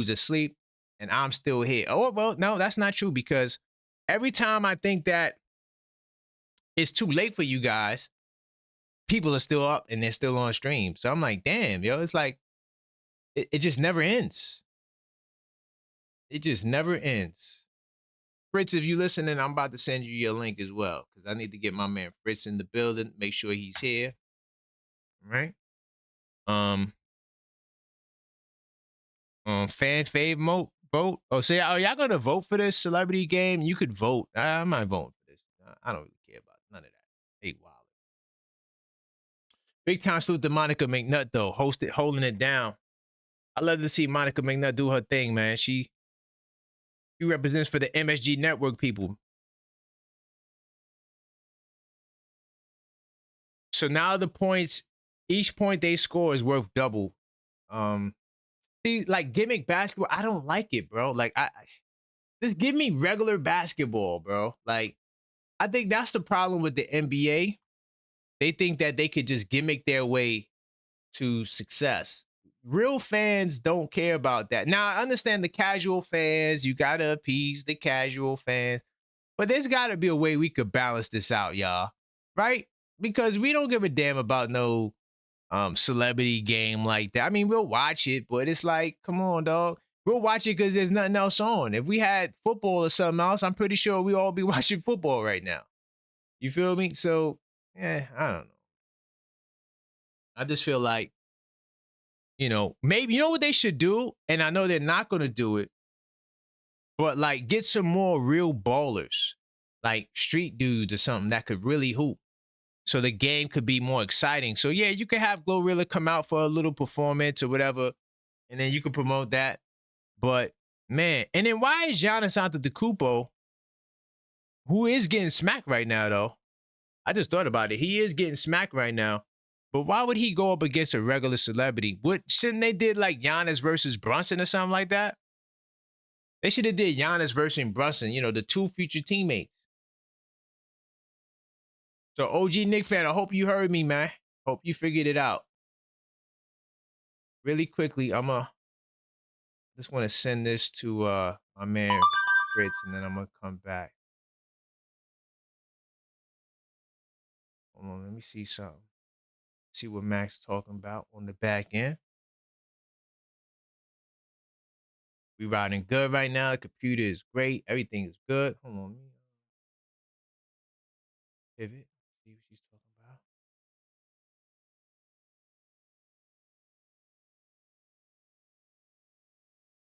who's asleep and I'm still here. Oh, well, no, that's not true because every time I think that it's too late for you guys, people are still up and they're still on stream. So I'm like, damn, yo, it's like, it just never ends. It just never ends. Fritz, if you listening, I'm about to send you your link as well because I need to get my man Fritz in the building, make sure he's here. All right. Fan fave vote. Oh, so y'all gonna vote for this celebrity game? You could vote. I'm not voting for this. I don't really care about none of that. Hey, wild. Big time salute to Monica McNutt though, holding it down. I love to see Monica McNutt do her thing, man. She represents for the MSG Network people. So now the points, each point they score is worth double. See, like gimmick basketball, I don't like it, bro. Like I just give me regular basketball, bro. Like I think that's the problem with the NBA. They think that they could just gimmick their way to success. Real fans don't care about that. Now, I understand the casual fans. You got to appease the casual fans. But there's got to be a way we could balance this out, y'all. Right? Because we don't give a damn about no celebrity game like that. I mean, we'll watch it, but it's like, come on, dog. We'll watch it because there's nothing else on. If we had football or something else, I'm pretty sure we all be watching football right now. You feel me? So, I don't know. I just feel like, maybe, you know what they should do? And I know they're not going to do it, but like get some more real ballers, like street dudes or something that could really hoop. So the game could be more exciting. So yeah, you could have Glorilla come out for a little performance or whatever, and then you could promote that. But man, and then why is Giannis Antetokounmpo, who is getting smacked right now though? I just thought about it. He is getting smacked right now. But why would he go up against a regular celebrity? Shouldn't they did like Giannis versus Brunson or something like that? They should have did Giannis versus Brunson, the two future teammates. So OG Knick fan, I hope you heard me, man. Hope you figured it out. Really quickly, just want to send this to my man Fritz, and then I'm gonna come back. Hold on, let me see something. See what Max talking about on the back end. We riding good right now. The computer is great. Everything is good. Hold on. Pivot. See what she's talking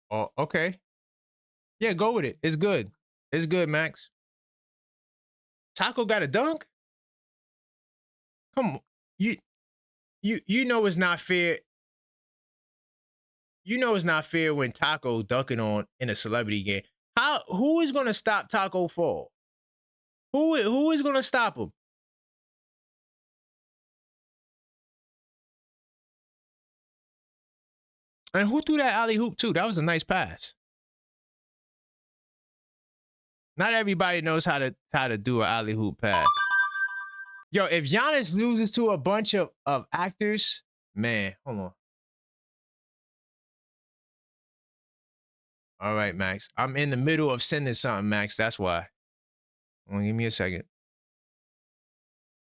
about. Oh, okay. Yeah, go with it. It's good. It's good, Max. Tacko got a dunk? Come on. You know it's not fair. You know it's not fair when Tacko dunking on in a celebrity game. Who is gonna stop Tacko Fall? Who is gonna stop him? And who threw that alley hoop too? That was a nice pass. Not everybody knows how to do an alley hoop pass. Yo, if Giannis loses to a bunch of actors, man, hold on. All right, Max. I'm in the middle of sending something, Max. That's why. Give me a second.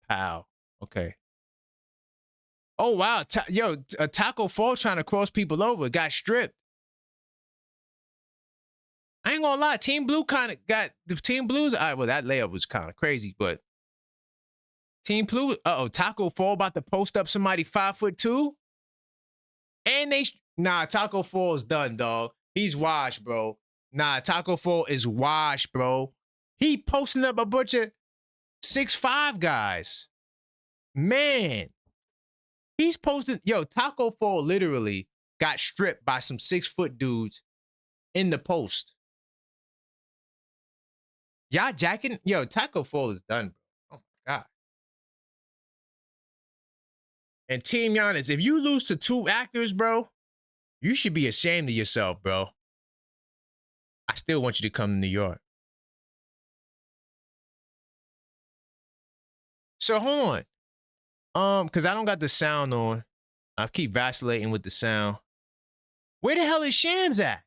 Pow. Okay. Oh, wow. Tacko Fall trying to cross people over. Got stripped. I ain't gonna lie. Team Blue kind of got the Team Blues. Well, that layup was kind of crazy, but Team Blue. Tacko Fall about to post up somebody 5'2", and Tacko Fall is done, dog. He's washed, bro. Tacko Fall is washed, bro. He posting up a bunch of 6'5" guys. Man, he's posting. Yo, Tacko Fall literally got stripped by some 6-foot dudes in the post. Y'all jacking? Yo, Tacko Fall is done, bro. Oh my God. And Team Giannis, if you lose to 2 actors, bro, you should be ashamed of yourself, bro. I still want you to come to New York. So hold on. Because I don't got the sound on. I keep vacillating with the sound. Where the hell is Shams at?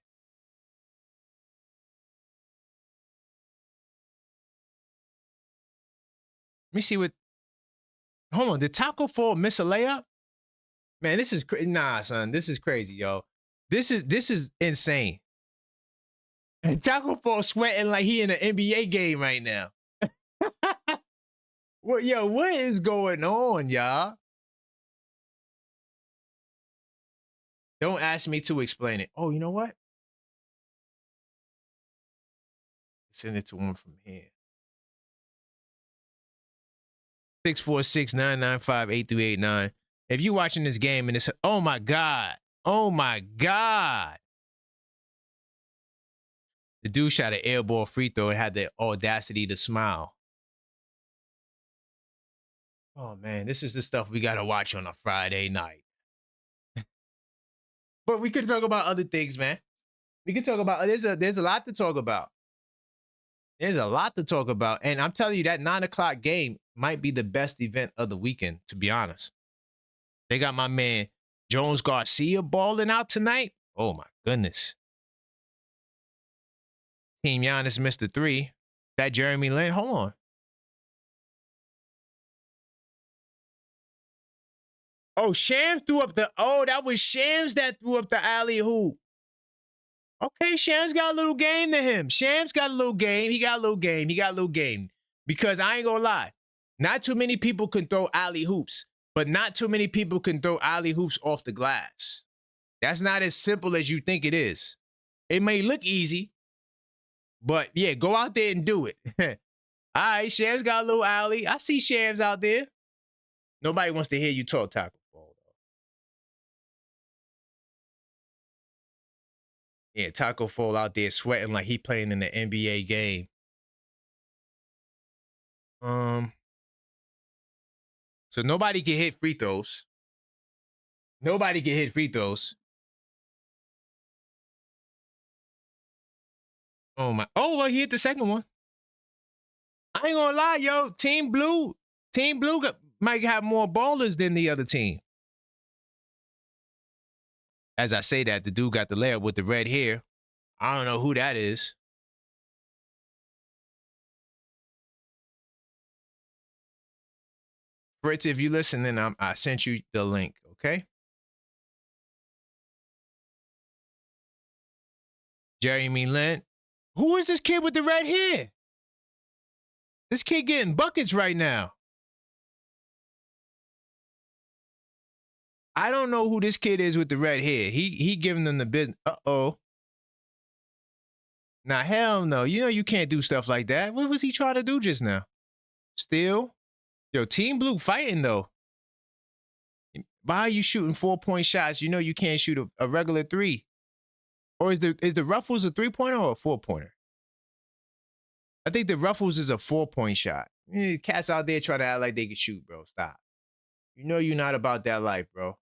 Let me see what. Hold on. Did Tacko Fall miss a layup? Man, this is nah, son. This is crazy, yo. This is insane. And Tacko Fall sweating like he in an NBA game right now. Well, yo, what is going on, y'all? Don't ask me to explain it. Oh, you know what? Send it to one from here. 646-995-8389. If you're watching this game and it's, oh my God. Oh my God. The dude shot an air ball free throw and had the audacity to smile. Oh man, this is the stuff we gotta watch on a Friday night. But we could talk about other things, man. We could talk about, there's a lot to talk about. There's a lot to talk about. And I'm telling you, that 9 o'clock game might be the best event of the weekend, to be honest. They got my man Jones Garcia balling out tonight. Oh my goodness. Team Giannis missed the 3. That Jeremy Lin, hold on. Oh, Shams threw up that was Shams that threw up the alley-oop. Okay, Shams got a little game to him. Shams got a little game. He got a little game. He got a little game. Because I ain't gonna lie, not too many people can throw alley-hoops, but not too many people can throw alley-hoops off the glass. That's not as simple as you think it is. It may look easy, but yeah, go out there and do it. All right, Shams got a little alley. I see Shams out there. Nobody wants to hear you talk, Tacko Fall. Yeah, Tacko Fall out there sweating like he playing in the NBA game. So nobody can hit free throws. Nobody can hit free throws. Oh my! Oh well, he hit the second one. I ain't gonna lie, yo. Team Blue might have more ballers than the other team. As I say that, the dude got the layup with the red hair. I don't know who that is. Fritz, if you listen, then I sent you the link, okay? Jeremy Lin. Who is this kid with the red hair? This kid getting buckets right now. I don't know who this kid is with the red hair. He giving them the business. Uh-oh. Now, hell no. You know you can't do stuff like that. What was he trying to do just now? Steal? Yo, Team Blue fighting, though. Why are you shooting 4-point shots? You know you can't shoot a regular 3. Or is the Ruffles a 3-pointer or a 4-pointer? I think the Ruffles is a 4-point shot. Cats out there trying to act like they can shoot, bro. Stop. You know you're not about that life, bro.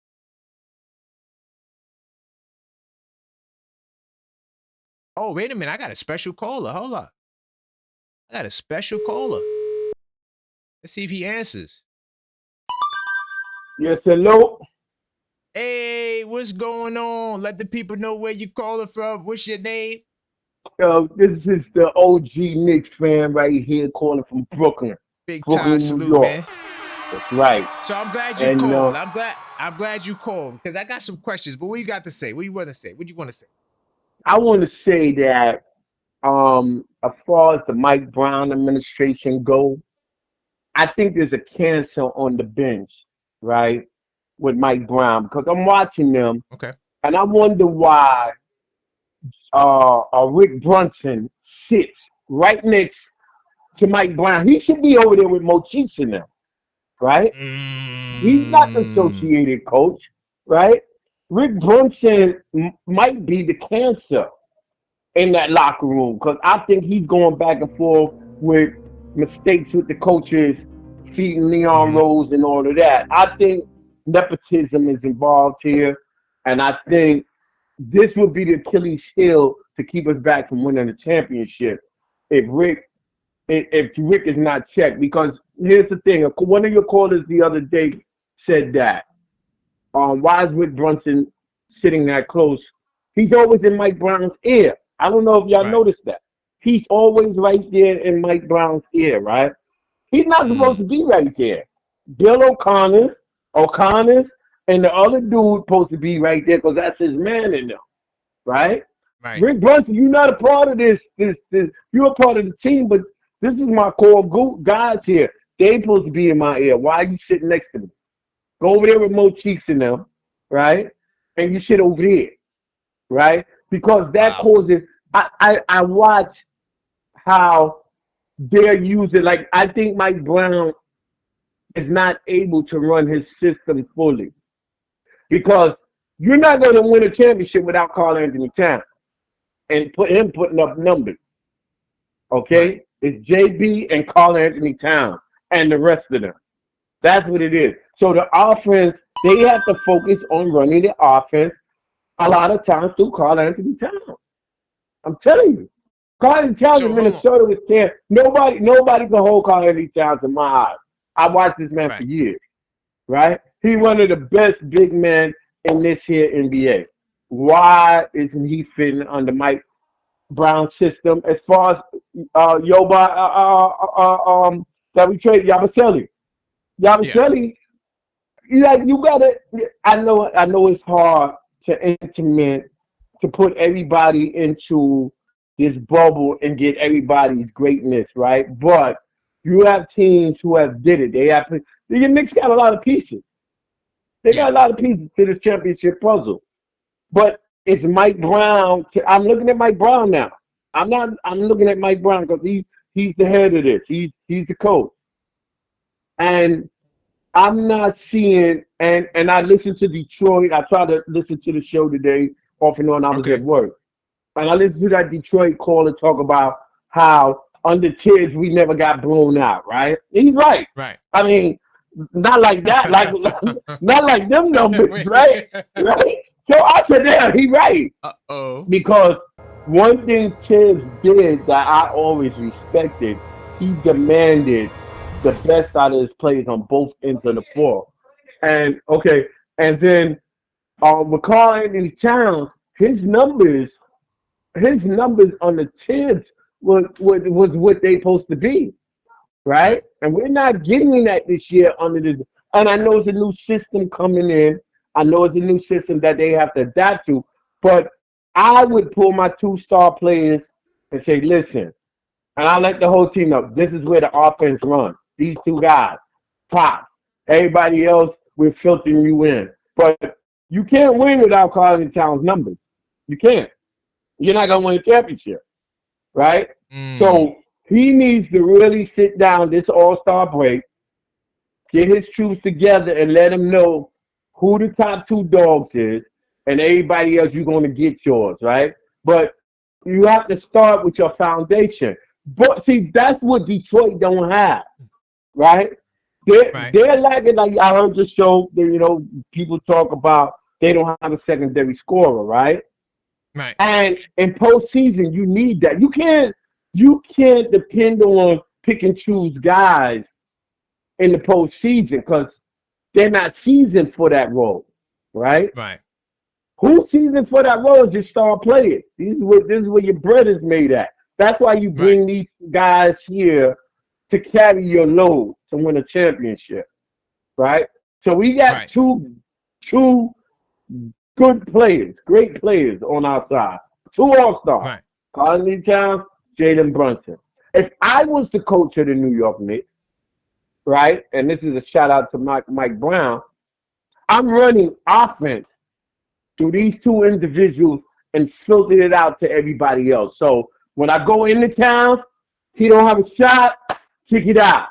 Oh, wait a minute. I got a special caller. Hold up. I got a special caller. Let's see if he answers. Yes, hello. Hey, what's going on? Let the people know where you calling from. What's your name? This is the OG Knicks fan right here calling from Brooklyn, Big time Brooklyn, New salute, York. man. That's right. So I'm glad you And called. I'm glad you called because I got some questions. But what you got to say? What you want to say? What you want to say? I want to say that as far as the Mike Brown administration go, I think there's a cancer on the bench, right, with Mike Brown because I'm watching them Okay. and I wonder why Rick Brunson sits right next to Mike Brown. He should be over there with Mochicha now, right? He's not the associated coach, right? Rick Brunson might be the cancer in that locker room because I think he's going back and forth with mistakes with the coaches, feeding Leon Rose and all of that. I think nepotism is involved here, and I think this would be the Achilles heel to keep us back from winning the championship if Rick is not checked. Because here's the thing: one of your callers the other day said that why is Rick Brunson sitting that close? He's always in Mike Brown's ear. I don't know if y'all Right. noticed that. He's always right there in Mike Brown's ear, right? He's not supposed Mm, to be right there. Bill O'Connor, and the other dude supposed to be right there because that's his man in there, right? right. Rick Brunson, you're not a part of this. You're a part of the team, but this is my core guys here. They supposed to be in my ear. Why are you sitting next to me? Go over there with Mo Cheeks in them, right? And you sit over there, right? Because that Wow. causes. I watch how they're using. Like I think Mike Brown is not able to run his system fully because you're not going to win a championship without Carl Anthony Towns and putting up numbers. Right. Okay, it's JB and Carl Anthony Towns and the rest of them. That's what it is. So the offense, they have to focus on running the offense a lot of times through Carl Anthony Towns. I'm telling you. Carl Anthony Towns So in hold on. Minnesota was there. Nobody can hold Carl Anthony Towns in my eyes. I watched this man for Right. years, right? He one of the best big men in this here NBA. Why isn't he fitting under Mike Brown system as far as Yoba that we traded Yabatelli. Yeah. Yabatelli, you gotta. I know it's hard to implement to put everybody into this bubble and get everybody's greatness right, but you have teams who have did it. The Knicks got a lot of pieces. They Yeah. got a lot of pieces to this championship puzzle. But it's Mike Brown. I'm looking at Mike Brown now. I'm not. I'm looking at Mike Brown because he's the head of this. He's the coach, and I'm not seeing. And I listened to Detroit. I tried to listen to the show today off and on. I was at Okay. work, and I listened to that Detroit caller talk about how under Tibbs we never got blown out. Right? He's right. Right. I mean, not like that. Like not like them numbers. Right? Wait. Right? So I said, yeah, he right. Uh-oh. Because one thing Tibbs did that I always respected, he demanded the best out of his players on both ends of the floor. And okay, and then with Carl Anthony Towns, his numbers on the Tibbs was what they supposed to be, right? Right. And we're not getting that this year under the. And I know it's a new system coming in. I know it's a new system that they have to adapt to. But I would pull my two-star players and say, listen, and I let the whole team know this is where the offense runs. These two guys, top. Everybody else, we're filtering you in. But you can't win without Carlton Towns numbers. You can't. You're not gonna win a championship, right? Mm, So he needs to really sit down this All-Star break, get his troops together, and let him know who the top two dogs is, and everybody else you're gonna get yours, right? But you have to start with your foundation. But see, that's what Detroit don't have, right? right. They're lacking. Like I heard the show. People talk about they don't have a secondary scorer, right? Right. And in postseason, you need that. You can't depend on pick and choose guys in the postseason because they're not seasoned for that role, right? Right. Who's seasoned for that role is your star players. This is where your bread is made at. That's why you Right. bring these guys here to carry your load to win a championship, right? So we got Right. two good players, great players on our side. Two All Stars, Right. Carlton Towns, Jalen Brunson. If I was the coach of the New York Knicks, right, and this is a shout out to Mike Brown, I'm running offense through these two individuals and filtered it out to everybody else. So when I go into town, he don't have a shot, kick it out.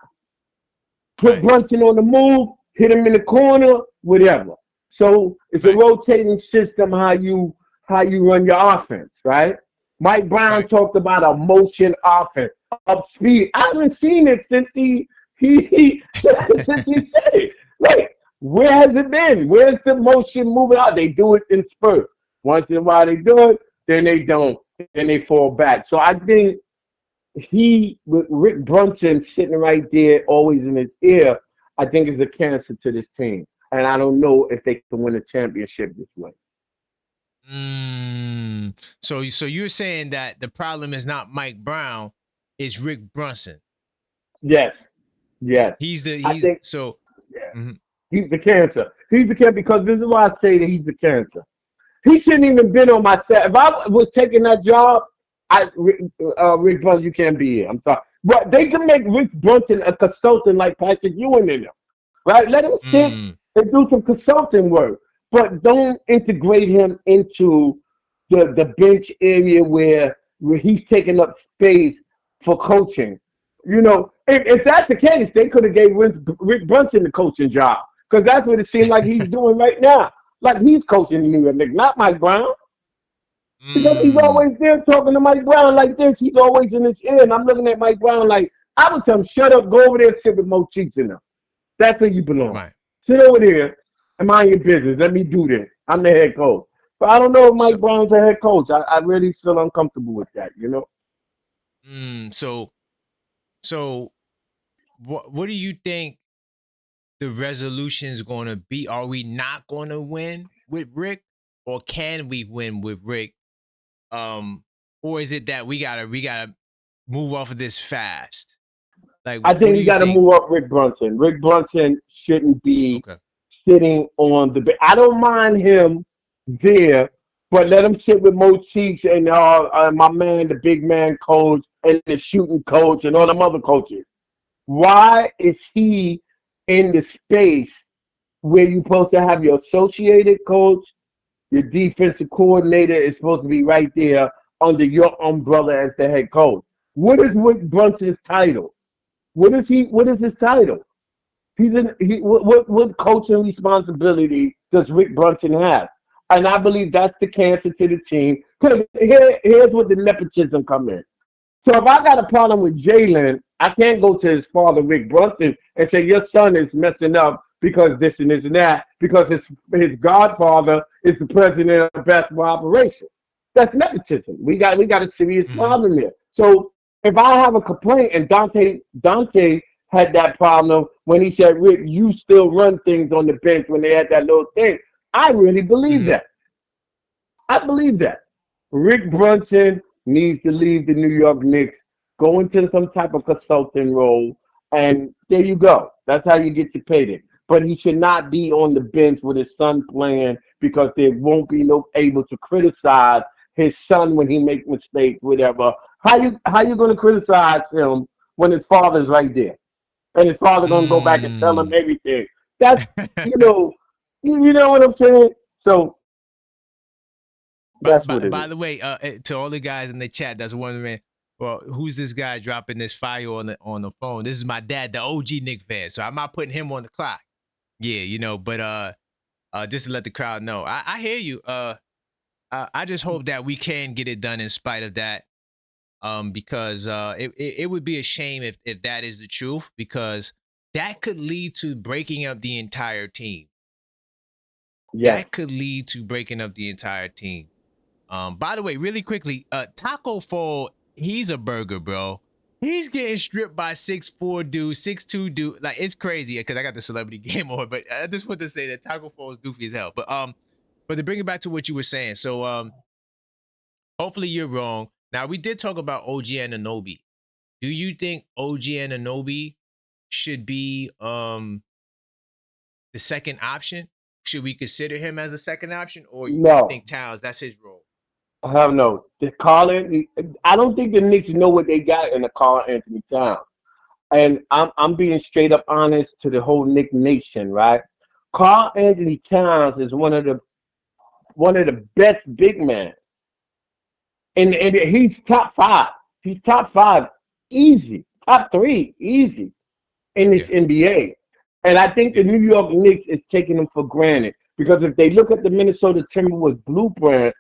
Put Right. Brunson on the move, hit him in the corner, whatever. So it's a Right. rotating system how you run your offense, right? Mike Brown Right. talked about a motion offense, up speed. I haven't seen it since he since he said it. Like, where has it been? Where's the motion moving out? They do it in spurts. Once in a while they do it, then they don't, then they fall back. So I think he with Rick Brunson sitting right there, always in his ear, I think is a cancer to this team. And I don't know if they can win a championship this way. So you're saying that the problem is not Mike Brown, it's Rick Brunson. Yes, Yes. I He's think so. yeah, Mhm. he's the cancer. He's the cancer because this is why I say that he's the cancer. He shouldn't even been on my set. If I was taking that job, Rick Brunson, you can't be here. I'm sorry. But they can make Rick Brunson a consultant like Patrick Ewing in them, right? Let him sit Mm, and do some consulting work, but don't integrate him into the bench area where he's taking up space for coaching. If that's the case, they could have gave Rick Brunson the coaching job because that's what it seems like he's doing right now. Like he's coaching the New York Knicks, not Mike Brown. Because he's mm, always there talking to Mike Brown like this. He's always in his ear. And I'm looking at Mike Brown like, I would tell him, shut up, go over there and sit with Mo Cheeks in them. That's where you belong. right. Sit over there and mind your business. Let me do this. I'm the head coach. But I don't know if So, Mike Brown's the head coach. I really feel uncomfortable with that. so, so, what do you think the resolution is going to be? Are we not going to win with Rick, or can we win with Rick? Um, or is it that we gotta move off of this fast? Like, I what think do we you got to think? move up Rick Brunson. Rick Brunson shouldn't be Okay. sitting on the bench. I don't mind him there, but let him sit with Mo Cheeks and my man, the big man coach, and the shooting coach, and all them other coaches. Why is he in the space where you're supposed to have your associated coach, your defensive coordinator is supposed to be right there under your umbrella as the head coach? What is Rick Brunson's title? What is his title? What coaching responsibility does Rick Brunson have? And I believe that's the cancer to the team. Because here's what the nepotism come in. So if I got a problem with Jalen, I can't go to his father, Rick Brunson, and say your son is messing up because this and this and that, because his godfather is the president of basketball operations. That's nepotism. We got a serious Mm-hmm. problem there. So if I have a complaint, and Dante had that problem when he said, Rick, you still run things on the bench when they had that little thing. I really believe Mm-hmm. that. I believe that. Rick Brunson needs to leave the New York Knicks, go into some type of consulting role, and there you go. That's how you get your payday. But he should not be on the bench with his son playing because there won't be no able to criticize his son when he make mistakes, whatever. How you gonna criticize him when his father's right there? And his father gonna go back and tell him Mm. everything. That's you know you know what I'm saying? So But that's what it by is. the way, to all the guys in the chat that's wondering, well, who's this guy dropping this fire on the phone? This is my dad, the OG Nick fan. So I'm not putting him on the clock. Yeah, but just to let the crowd know, I hear you. I just hope that we can get it done in spite of that. Because it would be a shame if that is the truth, because that could lead to breaking up the entire team. Yes. That could lead to breaking up the entire team. By the way, really quickly, Tacko Fall, he's a burger, bro. He's getting stripped by 6'4" dude, 6'2" dude. Like, it's crazy because I got the celebrity game on, but I just want to say that Tacko Fall is doofy as hell. But to bring it back to what you were saying, so hopefully you're wrong. Now, we did talk about OG Anunoby. Do you think OG Anunoby should be the second option? Should we consider him as a second option, or you No. think Towns, that's his role? Hell no. The Carl, I don't think the Knicks know what they got in the Carl Anthony Towns. And I'm being straight up honest to the whole Knick Nation, right? Carl Anthony Towns is one of the best big men. And he's top five. He's top five easy. Top three easy in this Yeah, NBA. And I think the yeah, New York Knicks is taking them for granted. Because if they look at the Minnesota Timberwolves blueprint,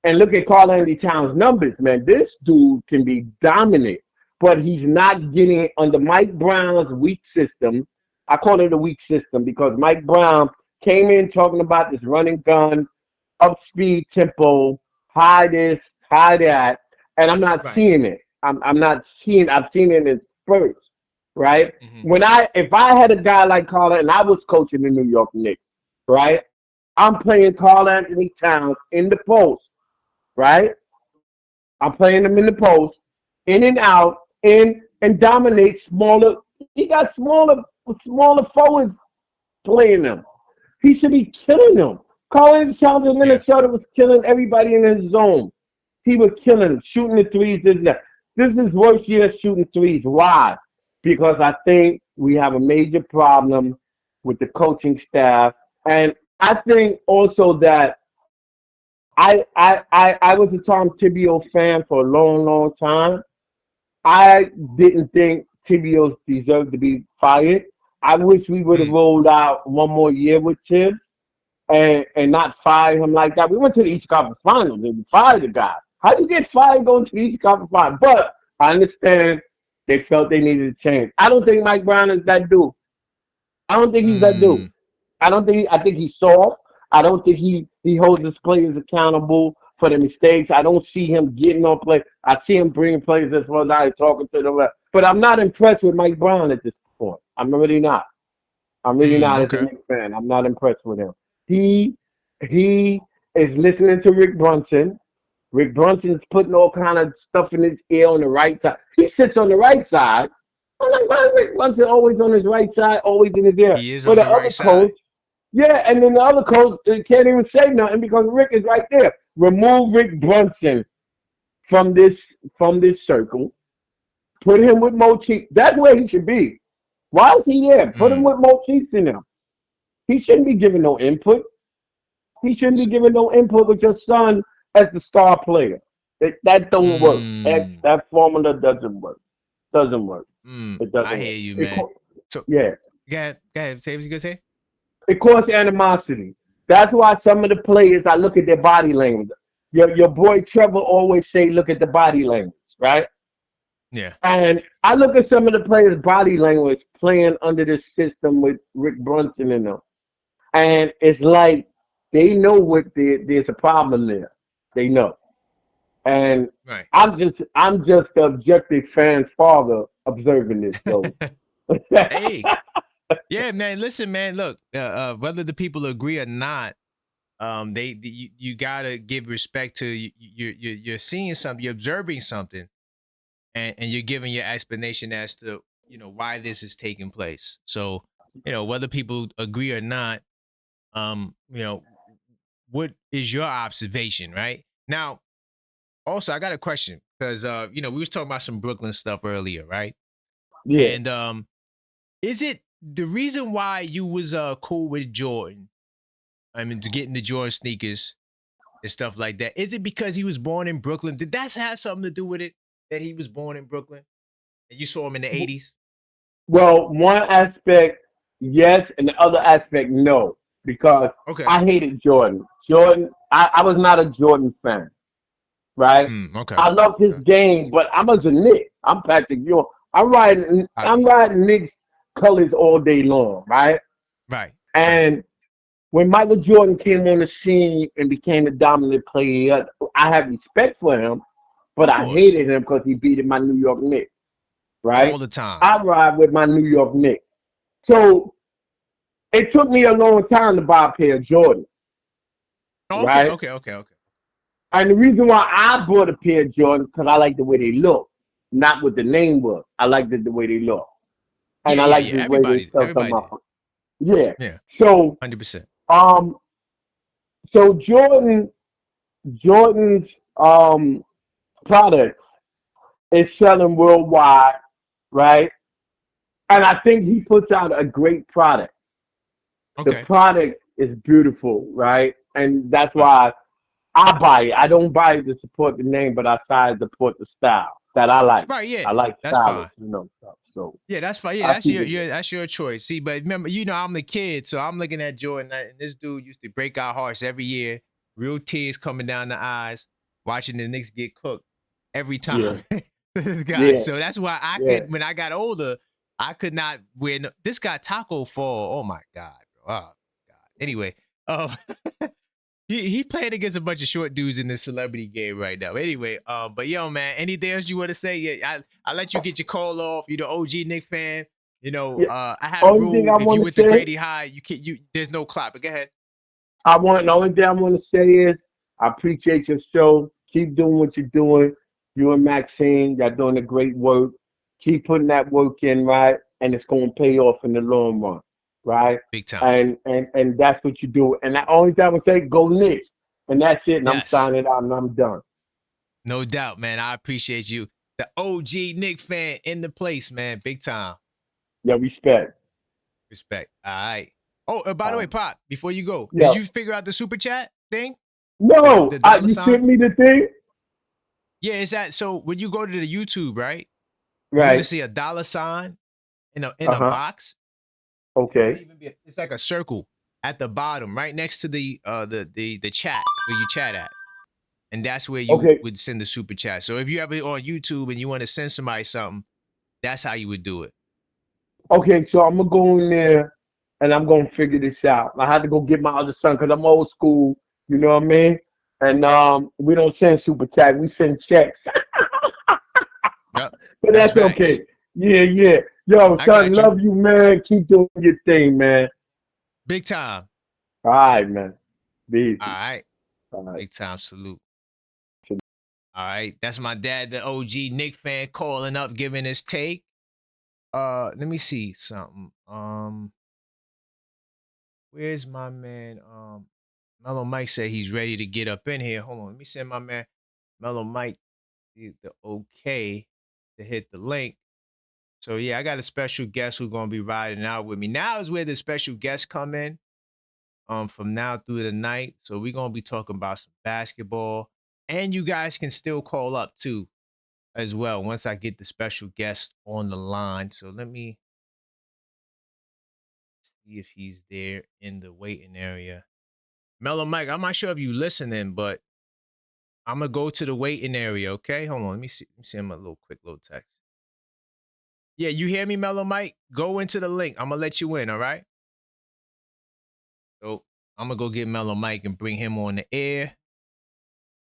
and look at Carl Anthony Towns' numbers, man. This dude can be dominant, but he's not getting it under Mike Brown's weak system. I call it a weak system because Mike Brown came in talking about this running gun, up speed tempo, high this, high that, and I'm not right. seeing it. I'm not seeing. I've seen it in spurts, right? Mm-hmm. If I had a guy like Carl and I was coaching the New York Knicks, right? I'm playing Carl Anthony Towns in the post, right? I'm playing them in the post, in and out, in. and dominate smaller. He got smaller forwards playing them. He should be killing them. Carl Towns in Yeah. Minnesota was killing everybody in his zone. He was killing them, shooting the threes. This, and that. This is his worst year shooting threes. Why? Because I think we have a major problem with the coaching staff. And I think also that I was a Tom Thibodeau fan for a long, long time. I didn't think Tibios deserved to be fired. I wish we would have Mm. rolled out one more year with Tibbs and not fire him like that. We went to the East Conference Finals and we fired the guy. How do you get fired going to the East Conference Finals? But I understand they felt they needed a change. I don't think Mike Brown is that dude. I don't think he's that dude. Mm. I think he's soft. I don't think he holds his players accountable for the mistakes. I don't see him getting on play. I see him bringing players this one night talking to them. But I'm not impressed with Mike Brown at this point. I'm really not. I'm really Mm. not as a Okay. Knicks fan. I'm not impressed with him. He he is listening to Rick Brunson. Rick Brunson's putting all kind of stuff in his ear on the right side. He sits on the right side. I'm like, why is Rick Brunson always on his right side, always in his ear? He is But on the the right other side. coach, yeah, and then the other coach can't even say nothing because Rick is right there. Remove Rick Brunson from this circle. Put him with Mochi. That's where he should be. Why is he there? Put him Mm. with Mochi's in him. He shouldn't be giving no input. He shouldn't be S- giving no input with your son as the star player. That don't work. Mm. That formula doesn't work. Doesn't work. Mm. It I doesn't work. hear you, man. So Yeah, go ahead. Go ahead. Say what you gonna say. it causes animosity. That's why some of the players, I look at their body language. Your boy Trevor always say, look at the body language, right? Yeah. And I look at some of the players' body language playing under this system with Rick Brunson in them. And it's like they know there's a problem there. They know. And Right. I'm just the objective fan's father observing this. So Hey. Yeah, man. Listen, man. Look, whether the people agree or not, you gotta give respect to you're seeing something, you're observing something, and you're giving your explanation as to why this is taking place. So whether people agree or not, you know what is your observation, right? Now, also I got a question because we was talking about some Brooklyn stuff earlier, right? yeah. And is it the reason why you was cool with Jordan? I mean, to getting the Jordan sneakers and stuff like that. Is it because he was born in Brooklyn? Did that have something to do with it? That he was born in Brooklyn and you saw him in the '80s? Well, one aspect, yes, and the other aspect, no, because Okay. I hated Jordan. Jordan, I was not a Jordan fan, right? Okay. I loved his Okay. game, but I was a Knick. I'm Patrick Ewing. I'm Copy. riding Knicks colors all day long, right? Right. Right. And when Michael Jordan came on the scene and became a dominant player, I had respect for him, but Of I course. hated him because he beat my New York Knicks, All right? the time. I ride with my New York Knicks. So it took me a long time to buy a pair of Jordans, Okay. right? Okay. Okay. Okay. And the reason why I bought a pair of Jordans because I like the way they look, not what the name was. I liked the way they look, and Yeah. I Yeah. like Yeah. the way they felt on Everybody my did. foot. Yeah. Yeah. So 100%. um, so Jordan's products is selling worldwide, right? And Right. I think he puts out a great product. The Okay. product is beautiful, right? And that's Right. why I buy it. I don't buy it to support the name, but I try to support the style that I like. Right. Yeah. I like That's stylish, fine. stuff. So Yeah, that's fine. Yeah, I that's keep your, it your there. that's your choice. See, but remember, I'm the kid, so I'm looking at Jordan, and this dude used to break our hearts every year. Real tears coming down the eyes, watching the Knicks get cooked every time. Yeah, This guy. yeah, So that's why I yeah. could, when I got older, I could not wear this guy Tacko Fall. Oh my god, bro. Oh god. Anyway, um, he playing against a bunch of short dudes in this celebrity game right now. Anyway, but yo, man, anything else you want to say? Yeah, I let you get your call off. You're the OG Nick fan. Yeah. I had a Only thing rule: I if you want to with the say, Grady High, you can't. There's no clap. But go ahead. the only thing I want to say is I appreciate your show. Keep doing what you're doing. You and Maxine, y'all doing a great work. Keep putting that work in, right? And it's gonna pay off in the long run, right? Big time. And that's what you do. And the only thing I would say, go Knicks. And that's it. And I'm Yes. signing out and I'm done. No doubt, man. I appreciate you. The OG Nick fan in the place, man. Big time. Yeah, respect. Respect. All right. Oh, by the way, Pop, before you go, did Yeah. you figure out the super chat thing? The No, dollar you sign? sent me the thing? Yeah, it's that. So when you go to the YouTube, right? You're gonna Right. see a dollar sign in a Uh-huh. box. It might Okay. even be it's like a circle at the bottom, right next to the chat where you chat at. And that's where you Okay. would send the super chat. So if you have it on YouTube and you want to send somebody something, that's how you would do it. Okay, so I'm gonna go in there and I'm gonna figure this out. I had to go get my other son because I'm old school, you know what I mean? And we don't send super chat, we send checks. Yep. But That's that's okay. facts. Yeah, yeah. Yo, I son, got you. love you, man. Keep doing your thing, man. Big time. All right, man. Be All easy. right. All right. Big time salute. All right. That's my dad, the OG Nick fan, calling up, giving his take. Let me see something. Where's my man? Mellow Mike said he's ready to get up in here. Hold on. Let me send my man Mellow Mike the okay to hit the link. So yeah, I got a special guest who's gonna be riding out with me. Now is where the special guests come in. From now through the night. So we're gonna be talking about some basketball. And you guys can still call up too, as well, once I get the special guest on the line. So let me see if he's there in the waiting area. Mellow Mike, I'm not sure if you listening, but I'm gonna go to the waiting area, okay? Hold on, let me see. Let me send him a quick little text. Yeah, you hear me, Mellow Mike? Go into the link. I'm gonna let you in, all right? So I'm gonna go get Mellow Mike and bring him on the air.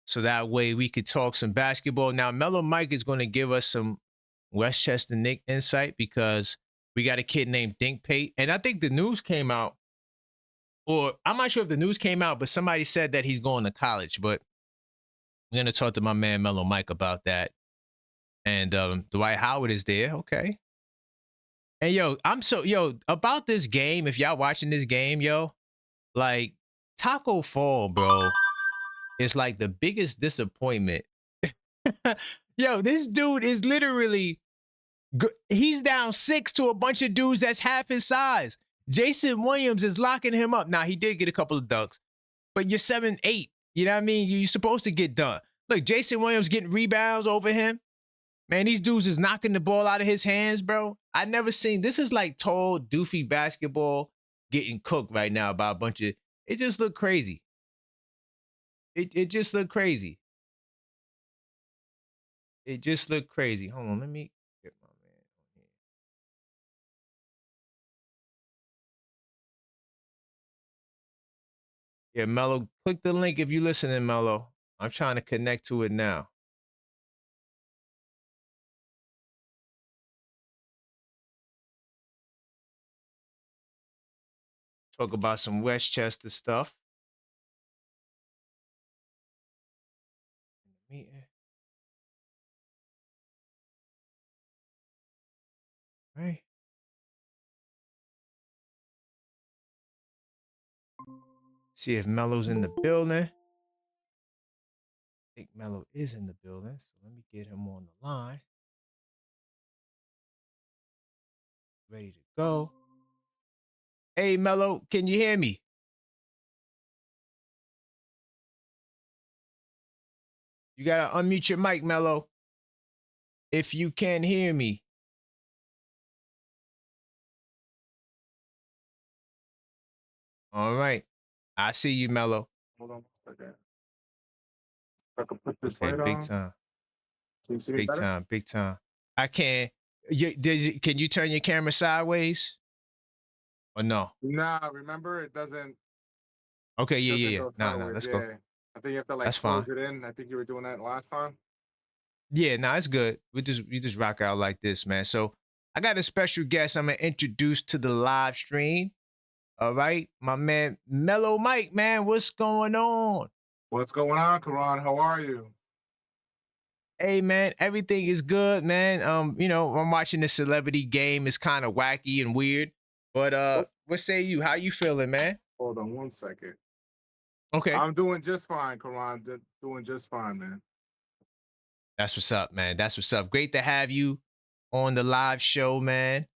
So that way we could talk some basketball. Now, Mellow Mike is gonna give us some Westchester Knicks insight because we got a kid named Dink Pate. And I think the news came out, or I'm not sure if the news came out, but somebody said that he's going to college. But we're gonna talk to my man Mellow Mike about that. And Dwight Howard is there. Okay. And yo, about this game, if y'all watching this game, yo, like Tacko Fall, bro, is like the biggest disappointment. Yo, this dude is literally he's down 6 to a bunch of dudes that's half his size. Jason Williams is locking him up. Now, he did get a couple of dunks, but you're 7'8". You know what I mean? You're supposed to get done. Look, Jason Williams getting rebounds over him. Man, these dudes is knocking the ball out of his hands, bro. I never seen this is like tall, doofy basketball getting cooked right now by a bunch of it just looked crazy. It just looked crazy. It just looked crazy. Hold on, let me get my man on here. Yeah, Mello, click the link if you listening, Mello. I'm trying to connect to it now. Talk about some Westchester stuff. Right. See if Mello's in the building. I think Mello is in the building. So let me get him on the line. Ready to go. Hey, Mello, can you hear me? You got to unmute your mic, Mello, if you can hear me. All right. I see you, Mello. Hold on one second. I can put this Okay, light big on. time. Can you see me Big better? time. Big time. I can. Can you turn your camera sideways? Or no? Nah, remember it doesn't Okay, yeah. go Nah, sideways. let's go. Yeah. I think you have to like That's close fine. it in. I think you were doing that last time. Yeah, nah, it's good. We just rock out like this, man. So I got a special guest I'm gonna introduce to the live stream. All right, my man Mellow Mike, man, what's going on? What's going on, Karan? How are you? Hey man, everything is good, man. I'm watching the celebrity game. It's kind of wacky and weird. But Oh, what say you? How you feeling, man? hold on 1 second. Okay. I'm doing just fine, Karan. Doing just fine, man. That's what's up, man. That's what's up. Great to have you on the live show, man.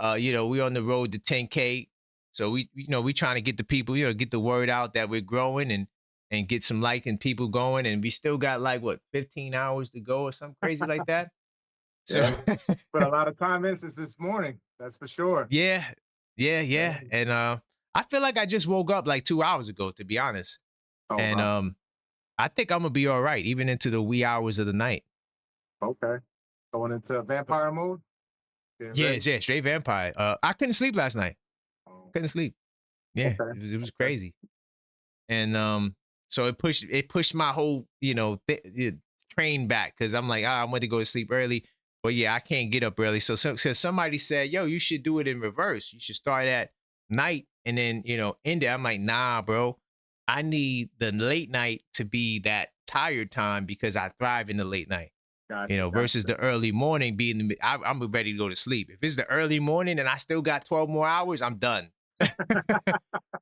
We on the road to 10K. So we trying to get the people, get the word out that we're growing and get some liking people going. And we still got like what, 15 hours to go or something crazy like that. So Yeah, put a lot of time in since this morning. That's for sure. yeah, yeah, Yeah. yeah. And I feel like I just woke up like 2 hours ago, to be honest. Oh And wow. I think I'm gonna be all right, even into the wee hours of the night. Okay. Going into vampire mode. Getting Yeah, ready. yeah, straight vampire. I couldn't sleep last night. Oh, Couldn't sleep. Yeah, okay. it was Okay. crazy. And so it pushed my whole train back because I'm like, I went to go to sleep early, but yeah, I can't get up early. So somebody said, yo, you should do it in reverse. You should start at night and then end it. I'm like, nah, bro. I need the late night to be that tired time because I thrive in the late night. Gotcha. Versus Gotcha. the early morning being I'm ready to go to sleep. If it's the early morning and I still got 12 more hours, I'm done.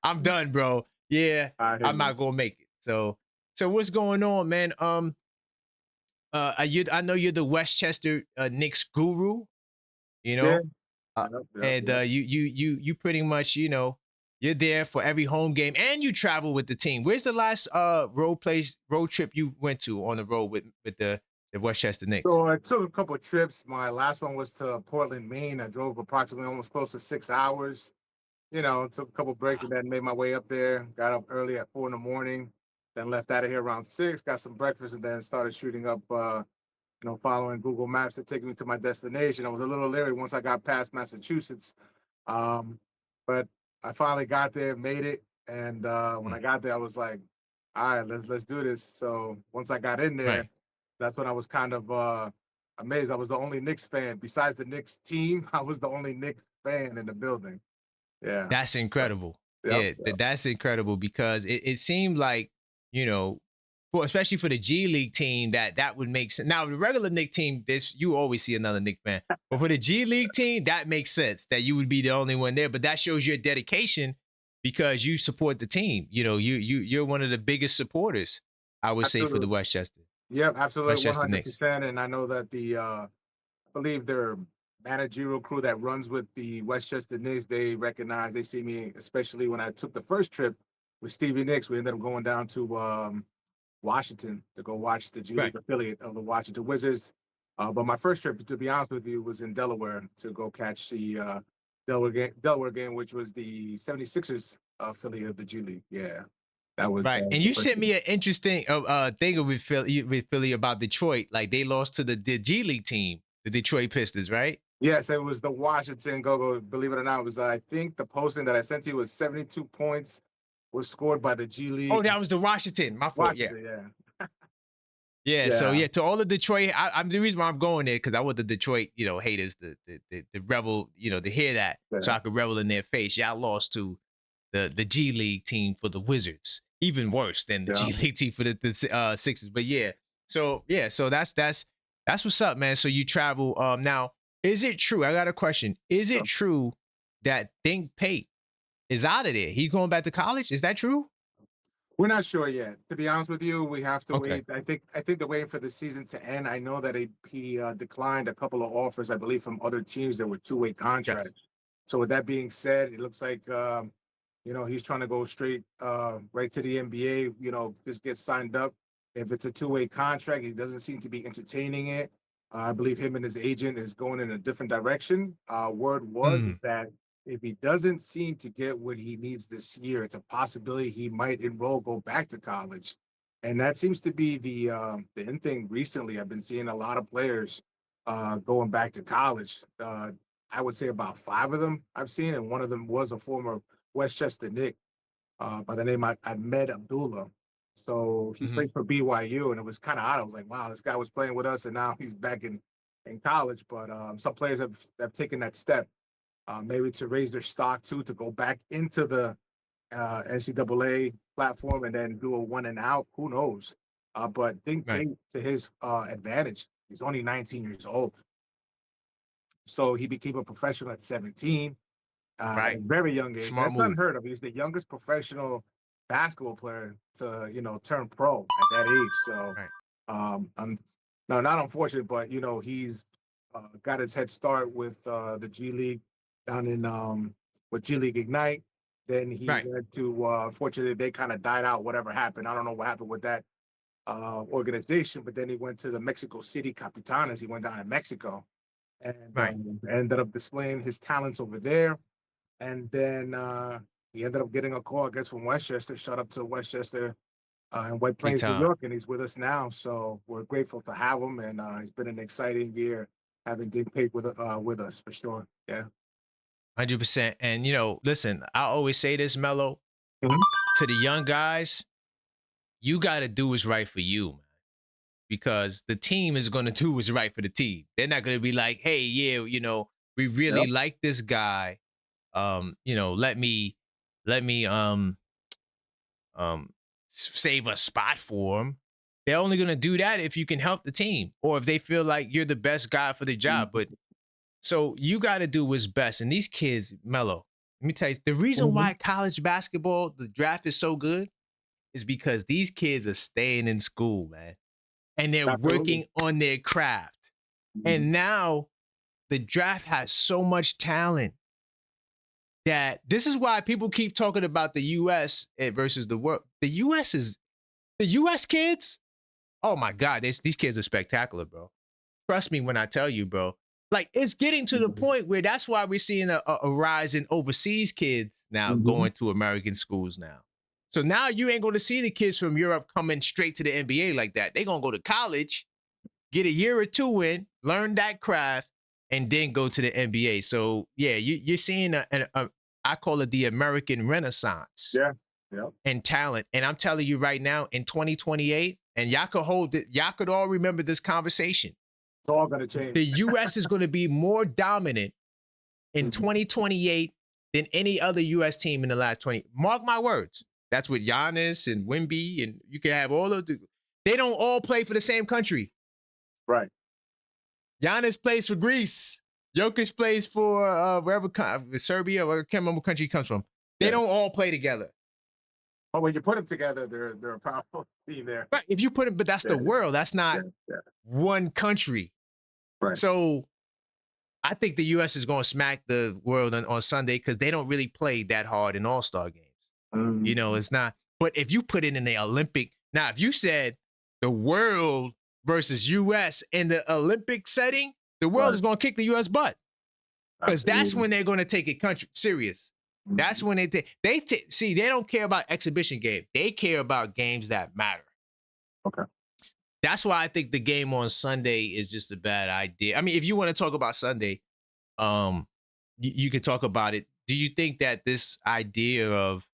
I'm done, bro. Yeah, I hear I'm you. not gonna make it. So what's going on, man? I know you're the Westchester Knicks guru, you Yeah. know, uh, Yep. Yep. and Yep. you pretty much, you're there for every home game, and you travel with the team. Where's the last road trip you went to on the road with the Westchester Knicks? So I took a couple of trips. My last one was to Portland, Maine. I drove approximately almost close to 6 hours. Took a couple breaks and then made my way up there. Got up early at 4 in the morning, then left out of here around 6, got some breakfast, and then started shooting up, following Google Maps to take me to my destination. I was a little leery once I got past Massachusetts. Um, but I finally got there, made it. And when I Mm, got there, I was like, all right, let's do this. So once I got in there, right, that's when I was kind of amazed. I was the only Knicks fan. Besides the Knicks team, I was the only Knicks fan in the building. Yeah. that's incredible. Yep. Yeah, Yep. that's incredible because it seemed like you know especially for the G League team, that would make sense. Now, the regular Nick team, this you always see another Nick fan, but for the G League team, that makes sense that you would be the only one there. But that shows your dedication because you support the team. You're one of the biggest supporters, I would say, for the Absolutely. Yep, absolutely, Westchester Knicks. 100%. And I know that I believe their managerial crew that runs with the Westchester Knicks, they see me, especially when I took the first trip with Stevie Nicks. We ended up going down to Washington to go watch the G Right. League affiliate of the Washington Wizards. But my first trip, to be honest with you, was in Delaware to go catch the Delaware game, which was the 76ers affiliate of the G League. Yeah, that was Right. And the you first sent trip. me an interesting thing with Philly about Detroit. Like they lost to the G League team, the Detroit Pistons, right? Yes, it was the Washington Go-Go. Believe it or not, it was I think the posting that I sent to you was 72 points was scored by the G Oh, League. that was the Washington. My fault. Yeah. Washington, yeah. Yeah, so Yeah. yeah, to all the Detroit, I'm the reason why I'm going there because I want the Detroit, haters to revel, to hear that, so Yeah. I could revel in their face. Y'all lost to the G League team for the Wizards, even worse than the Yeah. G League team for the Sixers. But so that's what's up, man. So you travel. Now is it true? I got a question. Is it So true that Think Pate is out of there? He's going back to college. Is that true? we're not sure yet. To be honest with you, we have to Okay. wait. I think they're waiting for the season to end. I know that he declined a couple of offers, I believe, from other teams that were two-way Yes. contracts. So with that being said, it looks like he's trying to go straight right to the NBA, just get signed up. If it's a two-way contract, he doesn't seem to be entertaining it. I believe him and his agent is going in a different direction. Word was Mm, that if he doesn't seem to get what he needs this year, it's a possibility he might go back to college. And that seems to be the in thing recently. I've been seeing a lot of players going back to college. I would say about 5 of them I've seen, and one of them was a former Westchester Knick by the name of Ahmed Abdullah. So he mhm. played for BYU, and it was kind of odd. I was like, wow, this guy was playing with us, and now he's back in college. But some players have taken that step, maybe to raise their stock too, to go back into the NCAA platform and then do a one and out. Who knows? But think Right. to his advantage, he's only 19 years old. So he became a professional at 17 at a Right. very young age. Smart That's move. unheard of. He's the youngest professional basketball player to, turn pro at that age. So, Right. I'm no, not unfortunate, but he's got his head start with the G League down in with G League Ignite. Then he Right. went to unfortunately they kind of died out. Whatever happened, I don't know what happened with that organization. But then he went to the Mexico City Capitanes. He went down in Mexico and Right. ended up displaying his talents over there. And then he ended up getting a call, I guess, from Westchester, shot up to Westchester in White Big Plains, New time. York, and he's with us now. So we're grateful to have him, and it's been an exciting year having Dick Pate with us for sure. Yeah. 100%. And listen, I always say this, Mello, Mhm. to the young guys, you got to do what's right for you, man. Because the team is going to do what's right for the team. They're not going to be like, hey, yeah, we really Yep. like this guy. Let me save a spot for him. They're only going to do that if you can help the team or if they feel like you're the best guy for the job. But so you got to do what's best. And these kids, Mello, let me tell you, the reason Mhm. why college basketball, the draft is so good is because these kids are staying in school, man, and they're Absolutely. working on their craft. Mhm. And now the draft has so much talent that this is why people keep talking about the US versus the world. The US kids. Oh my God, these kids are spectacular, bro. Trust me when I tell you, bro. Like it's getting to the Mhm. point where that's why we're seeing a rise in overseas kids now Mhm. going to American schools now. So now you ain't going to see the kids from Europe coming straight to the NBA like that. They're going to go to college, get a year or two in, learn that craft, and then go to the NBA. So yeah, you're seeing I call it the American Renaissance Yeah. Yep. and talent. And I'm telling you right now, in 2028, and y'all could hold it, y'all could all remember this conversation. It's all going to The change. US is going to be more dominant in Mhm. 2028 than any other US team in the last 20. Mark my words. That's with Giannis and Wimby, and you can have all of the. They don't all play for the same country. Right. Giannis plays for Greece. Jokic plays for wherever Serbia or I can't remember what country he comes from. They Yeah. don't all play together. But when you put them together, they're a powerful team there. But if you put them, but that's Yeah. the world. That's Yeah. not Yeah. one country. Right. So I think the US is going to smack the world on Sunday because they don't really play that hard in All-Star games. Mhm. It's not. But if you put it in the Olympic, now if you said the world versus US in the Olympic setting, the world Right. is going to kick the US butt because that's Absolutely. when they're going to take it country serious. That's Mhm. when see, they don't care about exhibition game. They care about games that matter. Okay. That's why I think the game on Sunday is just a bad idea. I mean, if you want to talk about Sunday, um, you could talk about it. Do you think that this idea of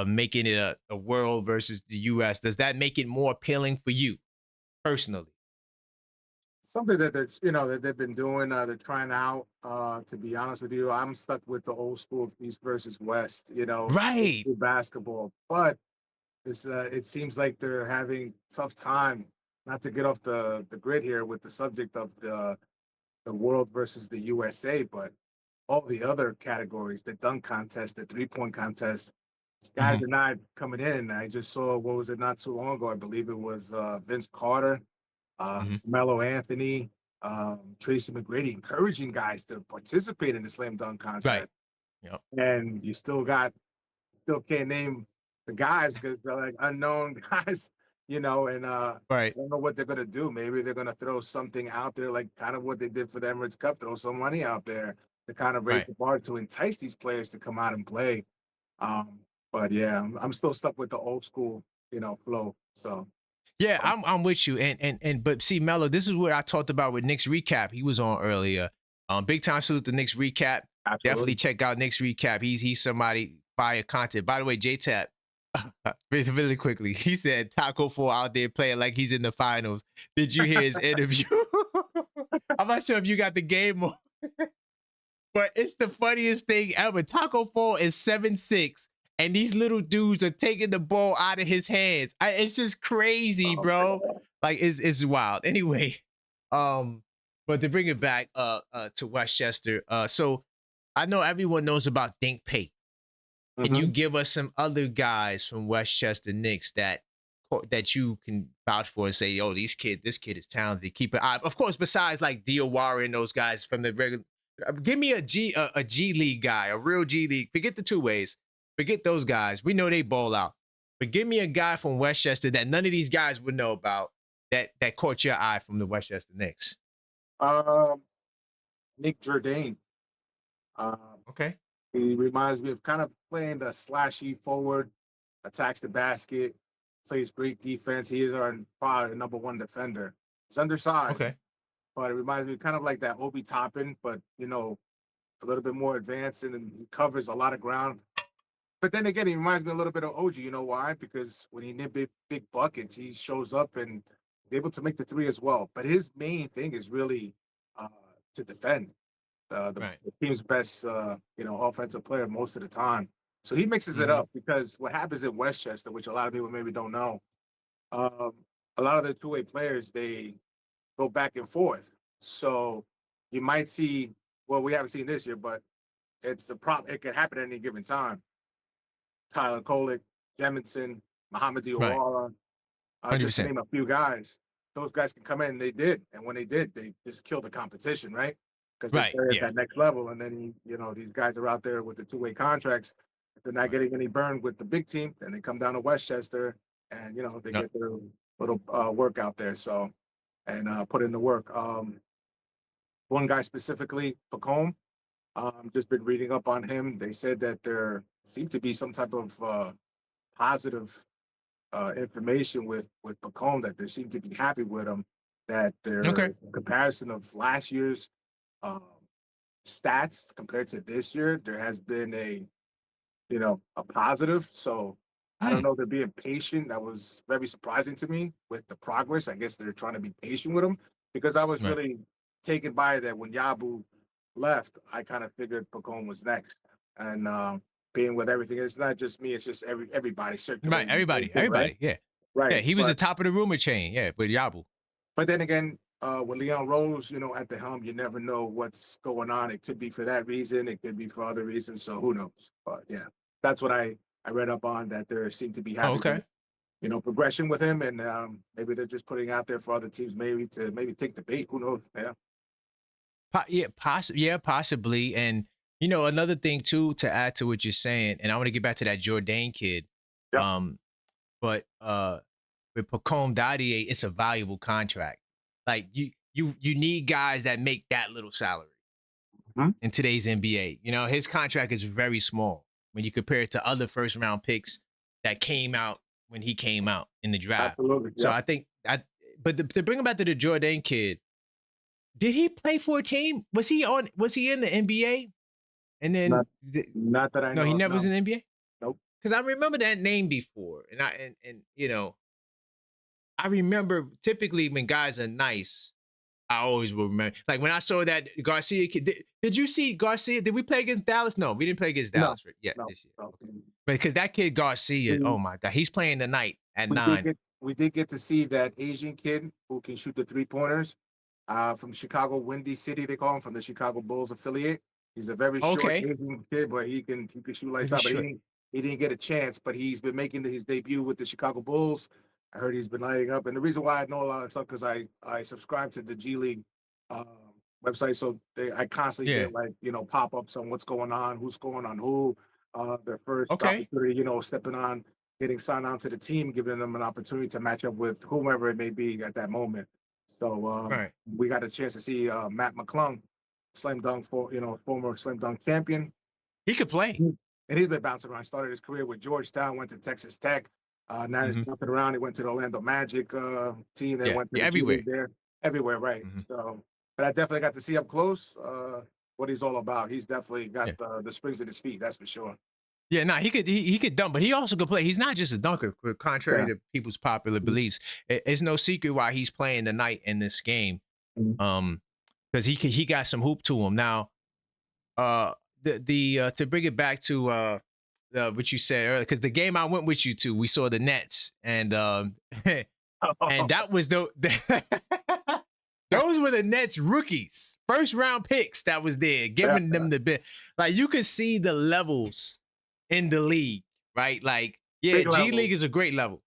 making it a world versus the US, does that make it more appealing for you personally? Something that that they've been doing, they're trying out. To be honest with you, I'm stuck with the old school of East versus West, old Right. school basketball. But it seems like they're having tough time not to get off the grid here with the subject of the world versus the USA, but all the other categories, the dunk contest, the 3-point contest, these guys Mhm. are not coming in. I just saw, what was it, not too long ago? I believe it was Vince Carter, Mhm. Melo Anthony, Tracy McGrady, encouraging guys to participate in the slam dunk Right. contest. Yep. And you still can't name the guys because they're like unknown guys, and I Right. don't know what they're gonna do. Maybe they're gonna throw something out there, like kind of what they did for the Emirates Cup, throw some money out there to kind of raise Right. the bar to entice these players to come out and play. Um, but yeah, I'm still stuck with the old school, flow. So Yeah, I'm with you. And but see, Mello, this is what I talked about with Knicks Recap. He was on earlier. Big time salute to Knicks Recap. Definitely absolutely. check out Knicks Recap. He's somebody fire content. By the way, J Tap, really quickly, he said Tacko Fall out there playing like he's in the finals. Did you hear his interview? I'm not sure if you got the game on, but it's the funniest thing ever. Tacko Fall is 7'6" and these little dudes are taking the ball out of his hands. It's just crazy, bro. Like it's wild. Anyway, but to bring it back to Westchester, so I know everyone knows about Dink Pate. Can you give us some other guys from Westchester Knicks that you can vouch for and say, "Oh, this kid is talented." Keep an eye. Of course, besides like Diawara and those guys from the regular. Give me a G League guy, a real G League. Forget the two ways. Forget those guys. We know they ball out. But give me a guy from Westchester that none of these guys would know about that caught your eye from the Westchester Knicks. Nick Jourdain. Okay. He reminds me of kind of playing the slashy forward, attacks the basket, plays great defense. He is our probably number one defender. He's undersized, Okay. but it reminds me kind of like that Obi Toppin, but a little bit more advanced, and then he covers a lot of ground. But then again, he reminds me a little bit of OG. You know why? Because when he need big buckets, he shows up and is able to make the three as well. But his main thing is really to defend. The team's best, offensive player most of the time. So he mixes it up, because what happens in Westchester, which a lot of people maybe don't know, a lot of the two-way players, they go back and forth. So you might see, well, we haven't seen this year, but it's a problem. It could happen at any given time. Tyler Kolek, Jemison, Muhammad Diawara, just to 100%. name a few guys. Those guys can come in, and they did. And when they did, they just killed the competition, right? Because they play at that next level. And then, these guys are out there with the two-way contracts. If they're not getting any burn with the big team, then they come down to Westchester and, they get their little work out there. So, and put in the work. One guy specifically, Pacome, just been reading up on him. They said that there seemed to be some type of positive information with Pacome, that they seem to be happy with him, that their comparison of last year's stats compared to this year, there has been a positive. So I don't know, they're being patient. That was very surprising to me with the progress. I guess they're trying to be patient with him, because I was really taken by that when Yabu left. I kind of figured Pacome was next, and being with everything, it's not just me, it's just everybody circulating. Everybody, yeah. Right. Yeah, he was the top of the rumor chain, with Yabu. But then again, with Leon Rose, at the helm, you never know what's going on. It could be for that reason, it could be for other reasons, so who knows? But yeah, that's what I read up on, that there seemed to be having progression with him, and maybe they're just putting out there for other teams, maybe take the bait. Who knows? Possibly. And another thing too, to add to what you're saying, and I want to get back to that Jourdain kid. But with Pacome Dadier, it's a valuable contract. Like you need guys that make that little salary in today's NBA. His contract is very small when you compare it to other first round picks that came out when he came out in the draft. Absolutely. So I think but to bring him back to the Jourdain kid, did he play for a team? Was he in the NBA? And then not that I know. No, he never was in the NBA? Nope. Because I remember that name before. And I remember typically when guys are nice, I always will remember. Like when I saw that Garcia kid, did you see Garcia? Did we play against Dallas? No, we didn't play against Dallas this year. No. Okay. Because that kid Garcia, oh my God, he's playing tonight at 9. We did get to see that Asian kid who can shoot the 3-pointers from Chicago, Windy City, they call him, from the Chicago Bulls affiliate. He's a very short Asian kid, but he can shoot lights out. But he didn't get a chance, but he's been making his debut with the Chicago Bulls. I heard he's been lighting up. And the reason why I know a lot of stuff, because I subscribe to the G League website, so I constantly get pop-ups on what's going on, who's going on who, their first opportunity, stepping on, getting signed on to the team, giving them an opportunity to match up with whomever it may be at that moment. So we got a chance to see Matt McClung, slam dunk former slam dunk champion. He could play. And he's been bouncing around. Started his career with Georgetown, went to Texas Tech. Now he's jumping around. He went to the Orlando Magic team. They went to everywhere. Everywhere, right. So, but I definitely got to see up close what he's all about. He's definitely got the springs in his feet, that's for sure. Yeah, he could dunk, but he also could play. He's not just a dunker, contrary to people's popular beliefs. It's no secret why he's playing tonight in this game, because he got some hoop to him. Now, to bring it back to what you said earlier, because the game I went with you to, we saw the Nets, and and that was the those were the Nets rookies, first round picks that was there, giving them the bit. Like you could see the levels in the league, right? Like, yeah, Big G level. League is a great level,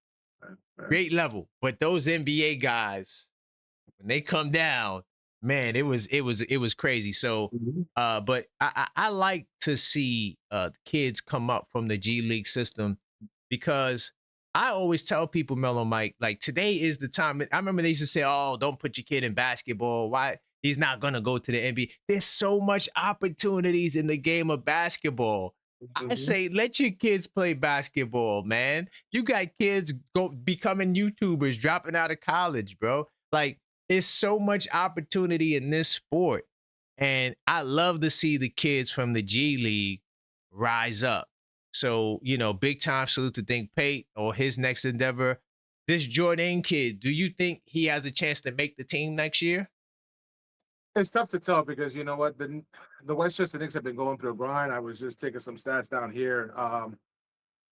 great level, but those NBA guys, when they come down, man, it was crazy. So, Mhm. but I like to see kids come up from the G League system, because I always tell people, Mellow Mike, like today is the time. I remember they used to say, "Oh, don't put your kid in basketball. Why? He's not gonna go to the NBA." There's so much opportunities in the game of basketball. I Mhm. say, let your kids play basketball, man. You got kids go becoming YouTubers, dropping out of college, bro. Like, it's so much opportunity in this sport. And I love to see the kids from the G League rise up. So, big time salute to Think Pate or his next endeavor. This Jordan kid, do you think he has a chance to make the team next year? It's tough to tell because you know what, the Westchester Knicks have been going through a grind. I was just taking some stats down here.